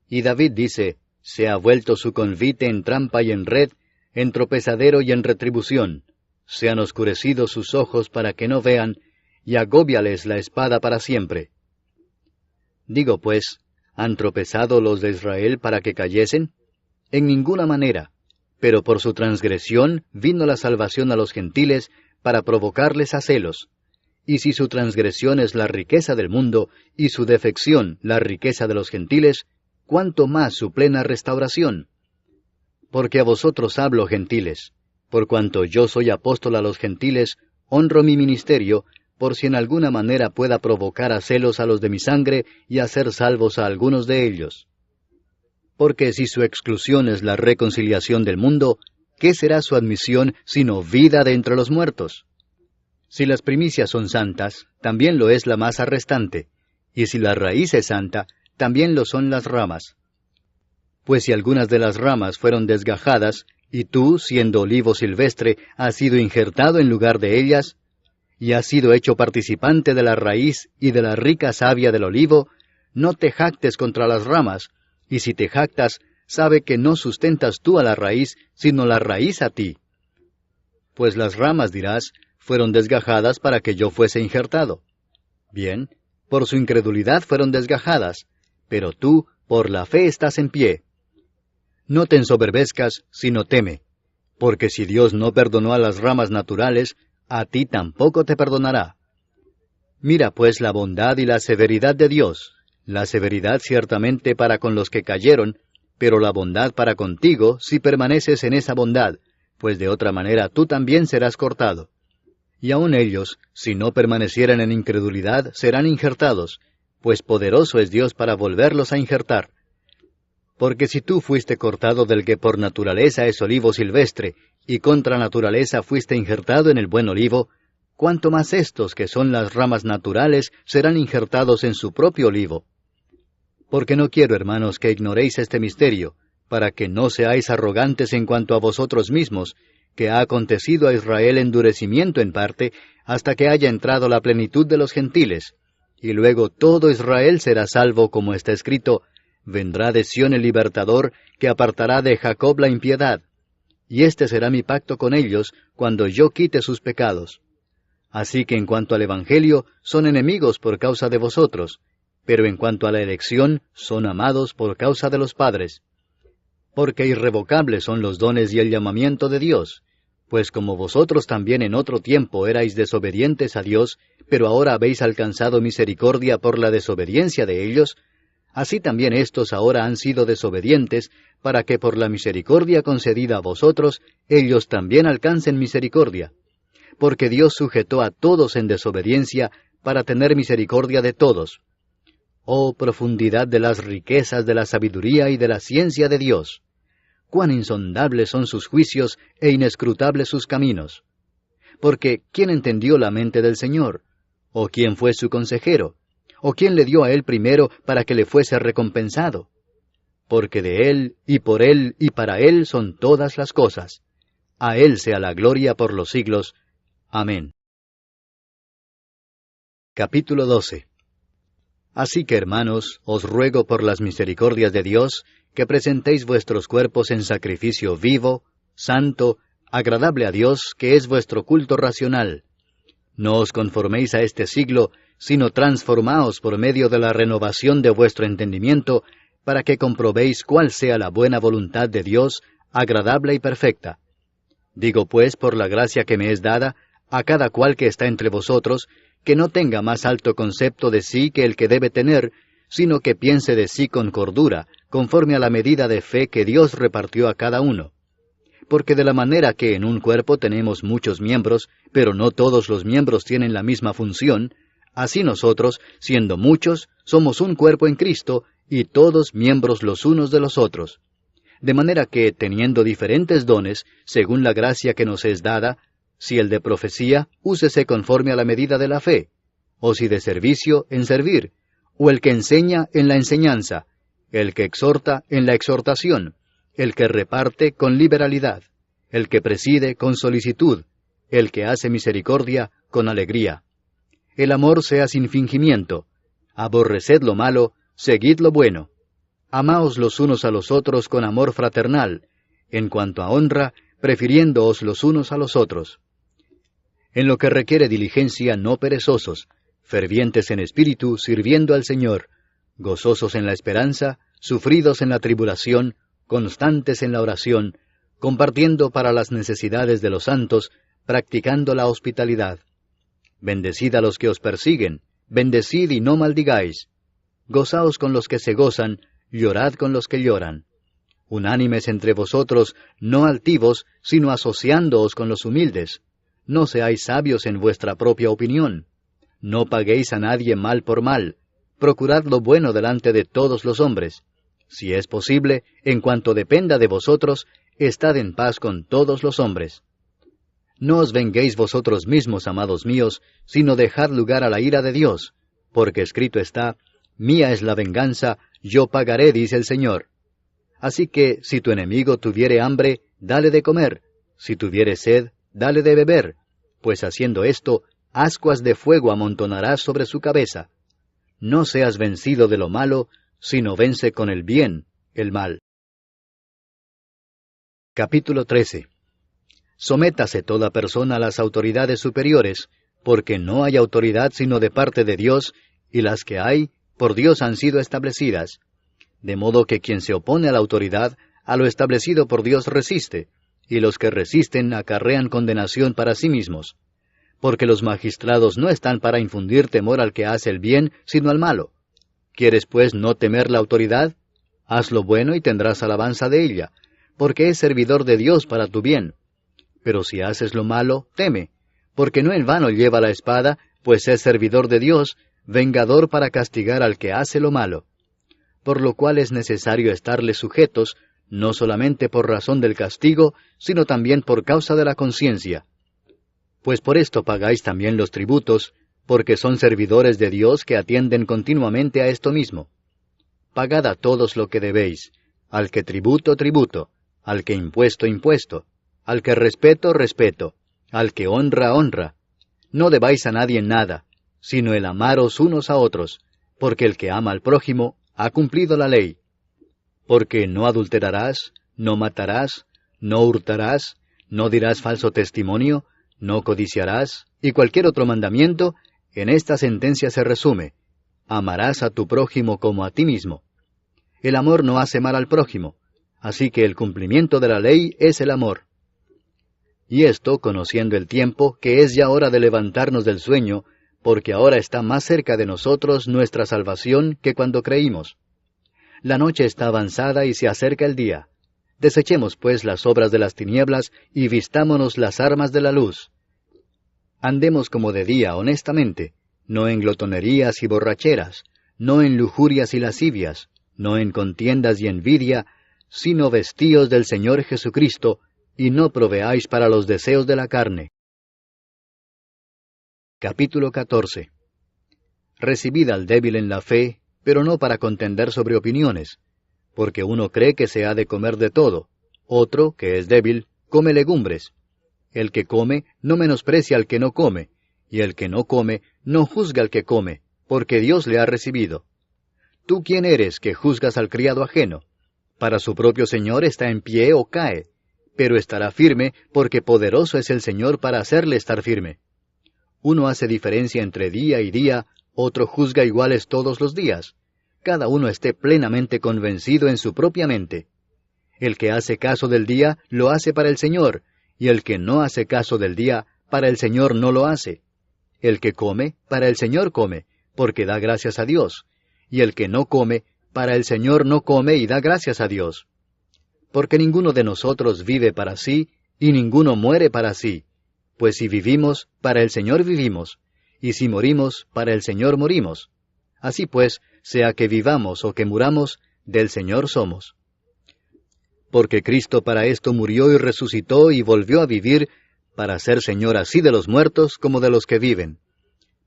Y David dice, se ha vuelto su convite en trampa y en red, en tropezadero y en retribución. Se han oscurecido sus ojos para que no vean, y agóbiales la espada para siempre. Digo pues, ¿han tropezado los de Israel para que cayesen? En ninguna manera. Pero por su transgresión vino la salvación a los gentiles para provocarles a celos. Y si su transgresión es la riqueza del mundo, y su defección la riqueza de los gentiles, ¿cuánto más su plena restauración? Porque a vosotros hablo, gentiles. Por cuanto yo soy apóstol a los gentiles, honro mi ministerio, por si en alguna manera pueda provocar a celos a los de mi sangre, y hacer salvos a algunos de ellos. Porque si su exclusión es la reconciliación del mundo, ¿qué será su admisión sino vida de entre los muertos? Si las primicias son santas, también lo es la masa restante, y si la raíz es santa, también lo son las ramas. Pues si algunas de las ramas fueron desgajadas, y tú, siendo olivo silvestre, has sido injertado en lugar de ellas, y has sido hecho participante de la raíz y de la rica savia del olivo, no te jactes contra las ramas, y si te jactas, sabe que no sustentas tú a la raíz, sino la raíz a ti. Pues las ramas, dirás, fueron desgajadas para que yo fuese injertado. Bien, por su incredulidad fueron desgajadas, pero tú, por la fe estás en pie. No te ensoberbezcas, sino teme, porque si Dios no perdonó a las ramas naturales, a ti tampoco te perdonará. Mira pues la bondad y la severidad de Dios, la severidad ciertamente para con los que cayeron, pero la bondad para contigo si permaneces en esa bondad, pues de otra manera tú también serás cortado. Y aun ellos, si no permanecieran en incredulidad, serán injertados, pues poderoso es Dios para volverlos a injertar. Porque si tú fuiste cortado del que por naturaleza es olivo silvestre, y contra naturaleza fuiste injertado en el buen olivo, cuánto más estos, que son las ramas naturales, serán injertados en su propio olivo. Porque no quiero, hermanos, que ignoréis este misterio, para que no seáis arrogantes en cuanto a vosotros mismos, que ha acontecido a Israel endurecimiento en parte, hasta que haya entrado la plenitud de los gentiles. Y luego todo Israel será salvo, como está escrito, vendrá de Sión el libertador, que apartará de Jacob la impiedad. Y este será mi pacto con ellos, cuando yo quite sus pecados. Así que en cuanto al Evangelio, son enemigos por causa de vosotros, pero en cuanto a la elección, son amados por causa de los padres. Porque irrevocables son los dones y el llamamiento de Dios, pues como vosotros también en otro tiempo erais desobedientes a Dios, pero ahora habéis alcanzado misericordia por la desobediencia de ellos, así también éstos ahora han sido desobedientes, para que por la misericordia concedida a vosotros, ellos también alcancen misericordia. Porque Dios sujetó a todos en desobediencia, para tener misericordia de todos. Oh profundidad de las riquezas de la sabiduría y de la ciencia de Dios! Cuán insondables son sus juicios e inescrutables sus caminos. Porque ¿quién entendió la mente del Señor? ¿O quién fue su consejero? ¿O quién le dio a él primero para que le fuese recompensado? Porque de él, y por él, y para él son todas las cosas. A él sea la gloria por los siglos. Amén. Capítulo 12. Así que, hermanos, os ruego por las misericordias de Dios, que presentéis vuestros cuerpos en sacrificio vivo, santo, agradable a Dios, que es vuestro culto racional. No os conforméis a este siglo, sino transformaos por medio de la renovación de vuestro entendimiento, para que comprobéis cuál sea la buena voluntad de Dios, agradable y perfecta. Digo pues, por la gracia que me es dada, a cada cual que está entre vosotros, que no tenga más alto concepto de sí que el que debe tener, sino que piense de sí con cordura, conforme a la medida de fe que Dios repartió a cada uno. Porque de la manera que en un cuerpo tenemos muchos miembros, pero no todos los miembros tienen la misma función, así nosotros, siendo muchos, somos un cuerpo en Cristo, y todos miembros los unos de los otros. De manera que, teniendo diferentes dones, según la gracia que nos es dada, si el de profecía, úsese conforme a la medida de la fe, o si de servicio, en servir, o el que enseña, en la enseñanza, el que exhorta, en la exhortación, el que reparte, con liberalidad, el que preside, con solicitud, el que hace misericordia, con alegría. El amor sea sin fingimiento. Aborreced lo malo, seguid lo bueno. Amaos los unos a los otros con amor fraternal, en cuanto a honra, prefiriéndoos los unos a los otros. En lo que requiere diligencia, no perezosos, fervientes en espíritu, sirviendo al Señor, gozosos en la esperanza, sufridos en la tribulación, constantes en la oración, compartiendo para las necesidades de los santos, practicando la hospitalidad. Bendecid a los que os persiguen, bendecid y no maldigáis. Gozaos con los que se gozan, llorad con los que lloran. Unánimes entre vosotros, no altivos, sino asociándoos con los humildes. No seáis sabios en vuestra propia opinión. No paguéis a nadie mal por mal. Procurad lo bueno delante de todos los hombres. Si es posible, en cuanto dependa de vosotros, estad en paz con todos los hombres. No os venguéis vosotros mismos, amados míos, sino dejad lugar a la ira de Dios, porque escrito está, mía es la venganza, yo pagaré, dice el Señor. Así que, si tu enemigo tuviere hambre, dale de comer, si tuviere sed, dale de beber, pues haciendo esto, ascuas de fuego amontonarás sobre su cabeza. No seas vencido de lo malo, sino vence con el bien el mal. Capítulo 13. Sométase toda persona a las autoridades superiores, porque no hay autoridad sino de parte de Dios, y las que hay, por Dios han sido establecidas. De modo que quien se opone a la autoridad, a lo establecido por Dios resiste, y los que resisten acarrean condenación para sí mismos. Porque los magistrados no están para infundir temor al que hace el bien, sino al malo. ¿Quieres pues no temer la autoridad? Haz lo bueno y tendrás alabanza de ella, porque es servidor de Dios para tu bien. Pero si haces lo malo, teme, porque no en vano lleva la espada, pues es servidor de Dios, vengador para castigar al que hace lo malo. Por lo cual es necesario estarles sujetos, no solamente por razón del castigo, sino también por causa de la conciencia. Pues por esto pagáis también los tributos, porque son servidores de Dios que atienden continuamente a esto mismo. Pagad a todos lo que debéis, al que tributo, tributo, al que impuesto, impuesto, al que respeto, respeto, al que honra, honra. No debáis a nadie nada, sino el amaros unos a otros, porque el que ama al prójimo ha cumplido la ley. Porque no adulterarás, no matarás, no hurtarás, no dirás falso testimonio, no codiciarás, y cualquier otro mandamiento, en esta sentencia se resume: amarás a tu prójimo como a ti mismo. El amor no hace mal al prójimo, así que el cumplimiento de la ley es el amor. Y esto, conociendo el tiempo, que es ya hora de levantarnos del sueño, porque ahora está más cerca de nosotros nuestra salvación que cuando creímos. La noche está avanzada y se acerca el día. Desechemos pues las obras de las tinieblas y vistámonos las armas de la luz. Andemos como de día honestamente, no en glotonerías y borracheras, no en lujurias y lascivias, no en contiendas y envidia, sino vestíos del Señor Jesucristo, y no proveáis para los deseos de la carne. Capítulo 14. Recibid al débil en la fe, pero no para contender sobre opiniones, porque uno cree que se ha de comer de todo, otro, que es débil, come legumbres. El que come no menosprecia al que no come, y el que no come no juzga al que come, porque Dios le ha recibido. ¿Tú quién eres que juzgas al criado ajeno? Para su propio Señor está en pie o cae, pero estará firme, porque poderoso es el Señor para hacerle estar firme. Uno hace diferencia entre día y día, otro juzga iguales todos los días. Cada uno esté plenamente convencido en su propia mente. El que hace caso del día, lo hace para el Señor, y el que no hace caso del día, para el Señor no lo hace. El que come, para el Señor come, porque da gracias a Dios. Y el que no come, para el Señor no come y da gracias a Dios. Porque ninguno de nosotros vive para sí, y ninguno muere para sí. Pues si vivimos, para el Señor vivimos, y si morimos, para el Señor morimos. Así pues, sea que vivamos o que muramos, del Señor somos. Porque Cristo para esto murió y resucitó y volvió a vivir, para ser Señor así de los muertos como de los que viven.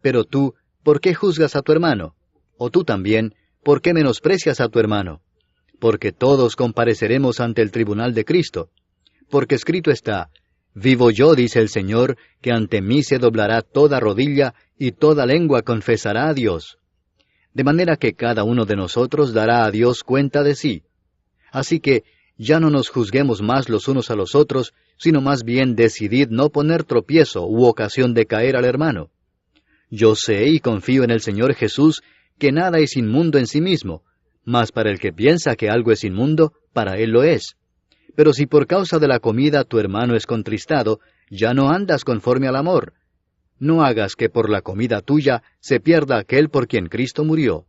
Pero tú, ¿por qué juzgas a tu hermano? O tú también, ¿por qué menosprecias a tu hermano? Porque todos compareceremos ante el tribunal de Cristo. Porque escrito está: vivo yo, dice el Señor, que ante mí se doblará toda rodilla, y toda lengua confesará a Dios. De manera que cada uno de nosotros dará a Dios cuenta de sí. Así que ya no nos juzguemos más los unos a los otros, sino más bien decidid no poner tropiezo u ocasión de caer al hermano. Yo sé y confío en el Señor Jesús que nada es inmundo en sí mismo, mas para el que piensa que algo es inmundo, para él lo es. Pero si por causa de la comida tu hermano es contristado, ya no andas conforme al amor. No hagas que por la comida tuya se pierda aquel por quien Cristo murió.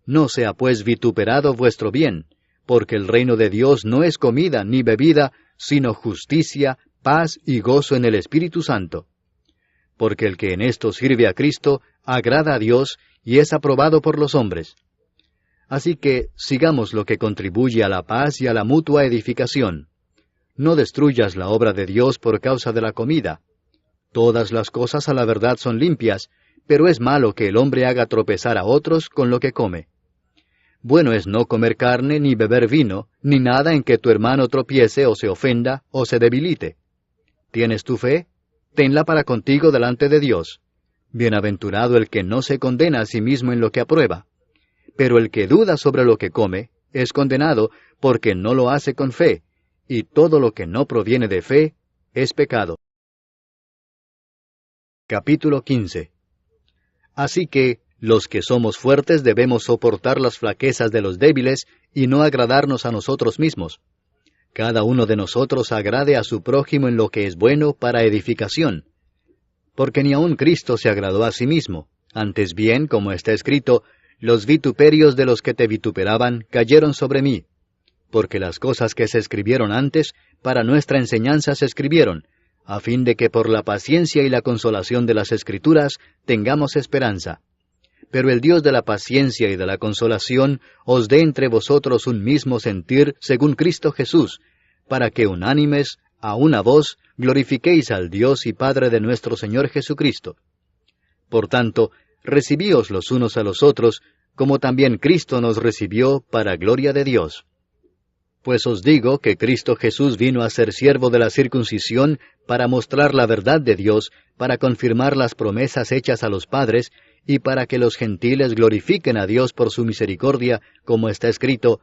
No sea pues vituperado vuestro bien, porque el reino de Dios no es comida ni bebida, sino justicia, paz y gozo en el Espíritu Santo. Porque el que en esto sirve a Cristo, agrada a Dios y es aprobado por los hombres. Así que sigamos lo que contribuye a la paz y a la mutua edificación. No destruyas la obra de Dios por causa de la comida. Todas las cosas a la verdad son limpias, pero es malo que el hombre haga tropezar a otros con lo que come. Bueno es no comer carne, ni beber vino, ni nada en que tu hermano tropiece o se ofenda o se debilite. ¿Tienes tu fe? Tenla para contigo delante de Dios. Bienaventurado el que no se condena a sí mismo en lo que aprueba. Pero el que duda sobre lo que come, es condenado, porque no lo hace con fe, y todo lo que no proviene de fe, es pecado. Capítulo 15. Así que, los que somos fuertes debemos soportar las flaquezas de los débiles, y no agradarnos a nosotros mismos. Cada uno de nosotros agrade a su prójimo en lo que es bueno para edificación. Porque ni aun Cristo se agradó a sí mismo, antes bien, como está escrito, los vituperios de los que te vituperaban cayeron sobre mí. Porque las cosas que se escribieron antes, para nuestra enseñanza se escribieron, a fin de que por la paciencia y la consolación de las Escrituras tengamos esperanza. Pero el Dios de la paciencia y de la consolación os dé entre vosotros un mismo sentir según Cristo Jesús, para que unánimes, a una voz, glorifiquéis al Dios y Padre de nuestro Señor Jesucristo. Por tanto, recibíos los unos a los otros, como también Cristo nos recibió para gloria de Dios. Pues os digo que Cristo Jesús vino a ser siervo de la circuncisión para mostrar la verdad de Dios, para confirmar las promesas hechas a los padres, y para que los gentiles glorifiquen a Dios por su misericordia, como está escrito: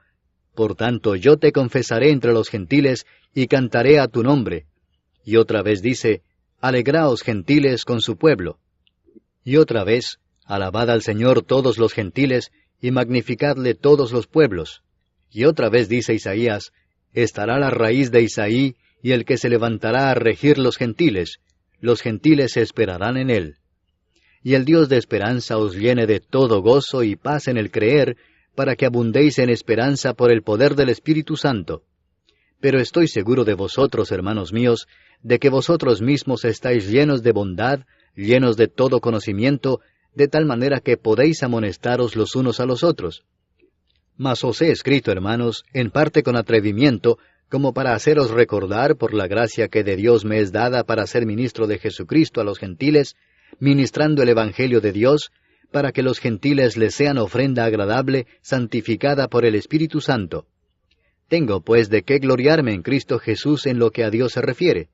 Por tanto yo te confesaré entre los gentiles, y cantaré a tu nombre. Y otra vez dice: Alegraos gentiles con su pueblo. Y otra vez: Alabad al Señor todos los gentiles, y magnificadle todos los pueblos. Y otra vez dice Isaías: Estará la raíz de Isaí, y el que se levantará a regir los gentiles esperarán en él. Y el Dios de esperanza os llene de todo gozo y paz en el creer, para que abundéis en esperanza por el poder del Espíritu Santo. Pero estoy seguro de vosotros, hermanos míos, de que vosotros mismos estáis llenos de bondad, llenos de todo conocimiento, de tal manera que podéis amonestaros los unos a los otros. Mas os he escrito, hermanos, en parte con atrevimiento, como para haceros recordar, por la gracia que de Dios me es dada para ser ministro de Jesucristo a los gentiles, ministrando el Evangelio de Dios, para que los gentiles les sean ofrenda agradable, santificada por el Espíritu Santo. Tengo pues de qué gloriarme en Cristo Jesús en lo que a Dios se refiere,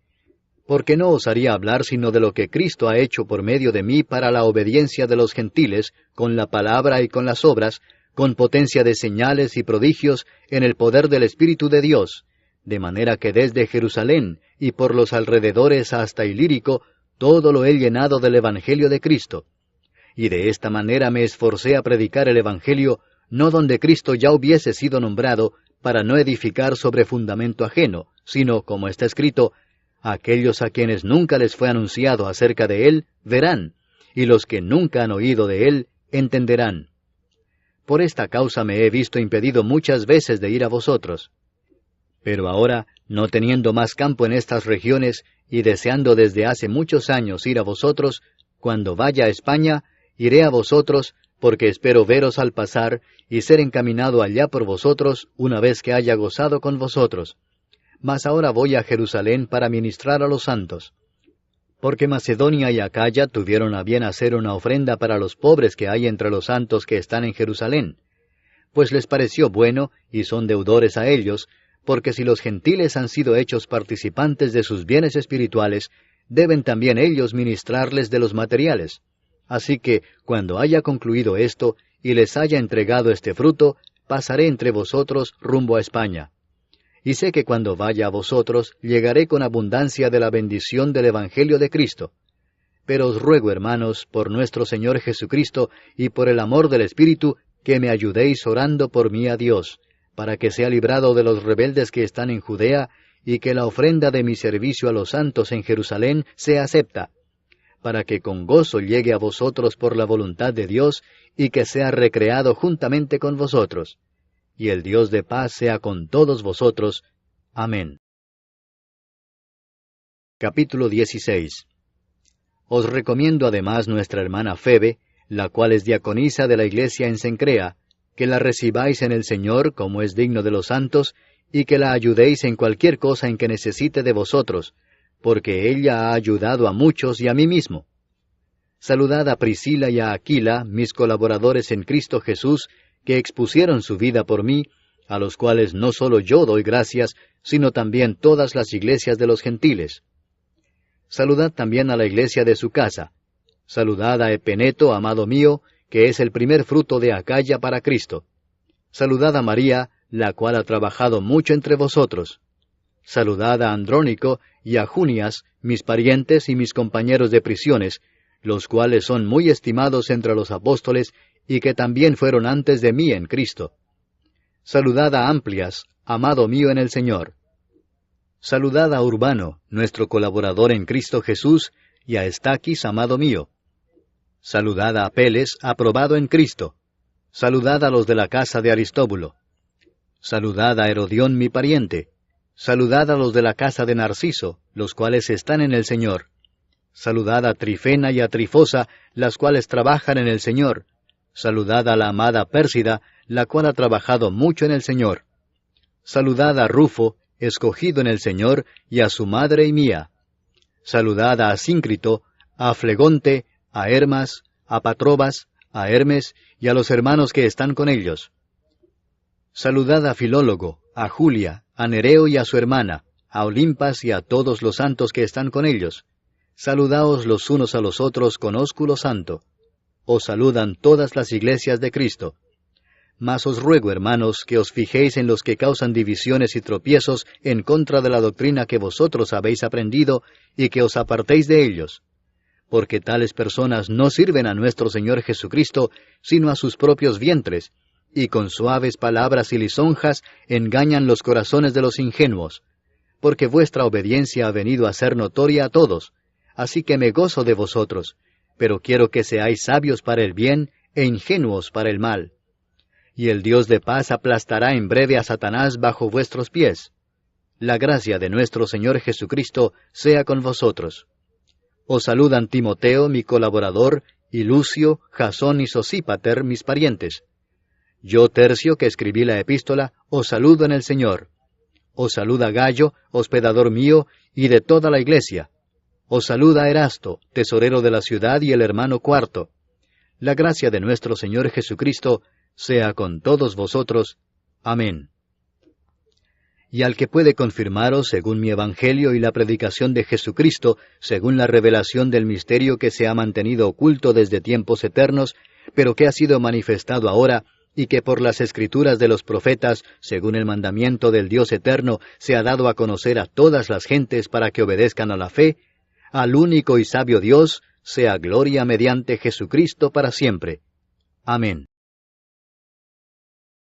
porque no osaría hablar sino de lo que Cristo ha hecho por medio de mí para la obediencia de los gentiles, con la palabra y con las obras, con potencia de señales y prodigios, en el poder del Espíritu de Dios, de manera que desde Jerusalén y por los alrededores hasta Ilírico, todo lo he llenado del Evangelio de Cristo. Y de esta manera me esforcé a predicar el Evangelio, no donde Cristo ya hubiese sido nombrado, para no edificar sobre fundamento ajeno, sino, como está escrito: aquellos a quienes nunca les fue anunciado acerca de Él, verán, y los que nunca han oído de Él, entenderán. Por esta causa me he visto impedido muchas veces de ir a vosotros. Pero ahora, no teniendo más campo en estas regiones, y deseando desde hace muchos años ir a vosotros, cuando vaya a España, iré a vosotros, porque espero veros al pasar, y ser encaminado allá por vosotros, una vez que haya gozado con vosotros. Mas ahora voy a Jerusalén para ministrar a los santos. Porque Macedonia y Acaya tuvieron a bien hacer una ofrenda para los pobres que hay entre los santos que están en Jerusalén. Pues les pareció bueno, y son deudores a ellos, porque si los gentiles han sido hechos participantes de sus bienes espirituales, deben también ellos ministrarles de los materiales. Así que, cuando haya concluido esto, y les haya entregado este fruto, pasaré entre vosotros rumbo a España. Y sé que cuando vaya a vosotros, llegaré con abundancia de la bendición del Evangelio de Cristo. Pero os ruego, hermanos, por nuestro Señor Jesucristo, y por el amor del Espíritu, que me ayudéis orando por mí a Dios, para que sea librado de los rebeldes que están en Judea, y que la ofrenda de mi servicio a los santos en Jerusalén sea acepta, para que con gozo llegue a vosotros por la voluntad de Dios, y que sea recreado juntamente con vosotros. Y el Dios de paz sea con todos vosotros. Amén. Capítulo 16. Os recomiendo además nuestra hermana Febe, la cual es diaconisa de la iglesia en Cencrea, que la recibáis en el Señor como es digno de los santos, y que la ayudéis en cualquier cosa en que necesite de vosotros, porque ella ha ayudado a muchos y a mí mismo. Saludad a Priscila y a Aquila, mis colaboradores en Cristo Jesús, que expusieron su vida por mí, a los cuales no solo yo doy gracias, sino también todas las iglesias de los gentiles. Saludad también a la iglesia de su casa. Saludad a Epeneto, amado mío, que es el primer fruto de Acaya para Cristo. Saludad a María, la cual ha trabajado mucho entre vosotros. Saludad a Andrónico y a Junias, mis parientes y mis compañeros de prisiones, los cuales son muy estimados entre los apóstoles, y que también fueron antes de mí en Cristo. Saludad a Amplias, amado mío en el Señor. Saludad a Urbano, nuestro colaborador en Cristo Jesús, y a Estaquis, amado mío. Saludad a Apeles, aprobado en Cristo. Saludad a los de la casa de Aristóbulo. Saludad a Herodión, mi pariente. Saludad a los de la casa de Narciso, los cuales están en el Señor. Saludad a Trifena y a Trifosa, las cuales trabajan en el Señor. Saludad a la amada Pérsida, la cual ha trabajado mucho en el Señor. Saludad a Rufo, escogido en el Señor, y a su madre y mía. Saludad a Asíncrito, a Flegonte, a Hermas, a Patrobas, a Hermes, y a los hermanos que están con ellos. Saludad a Filólogo, a Julia, a Nereo y a su hermana, a Olimpas y a todos los santos que están con ellos. Saludaos los unos a los otros con ósculo santo. Os saludan todas las iglesias de Cristo. Mas os ruego, hermanos, que os fijéis en los que causan divisiones y tropiezos en contra de la doctrina que vosotros habéis aprendido, y que os apartéis de ellos. Porque tales personas no sirven a nuestro Señor Jesucristo, sino a sus propios vientres, y con suaves palabras y lisonjas engañan los corazones de los ingenuos. Porque vuestra obediencia ha venido a ser notoria a todos, así que me gozo de vosotros, pero quiero que seáis sabios para el bien e ingenuos para el mal. Y el Dios de paz aplastará en breve a Satanás bajo vuestros pies. La gracia de nuestro Señor Jesucristo sea con vosotros. Os saludan Timoteo, mi colaborador, y Lucio, Jasón y Sosípater, mis parientes. Yo, Tercio, que escribí la epístola, os saludo en el Señor. Os saluda Gallo, hospedador mío, y de toda la iglesia. Os saluda Erasto, tesorero de la ciudad, y el hermano Cuarto. La gracia de nuestro Señor Jesucristo sea con todos vosotros. Amén. Y al que puede confirmaros según mi evangelio y la predicación de Jesucristo, según la revelación del misterio que se ha mantenido oculto desde tiempos eternos, pero que ha sido manifestado ahora, y que por las escrituras de los profetas, según el mandamiento del Dios eterno, se ha dado a conocer a todas las gentes para que obedezcan a la fe, al único y sabio Dios, sea gloria mediante Jesucristo para siempre. Amén.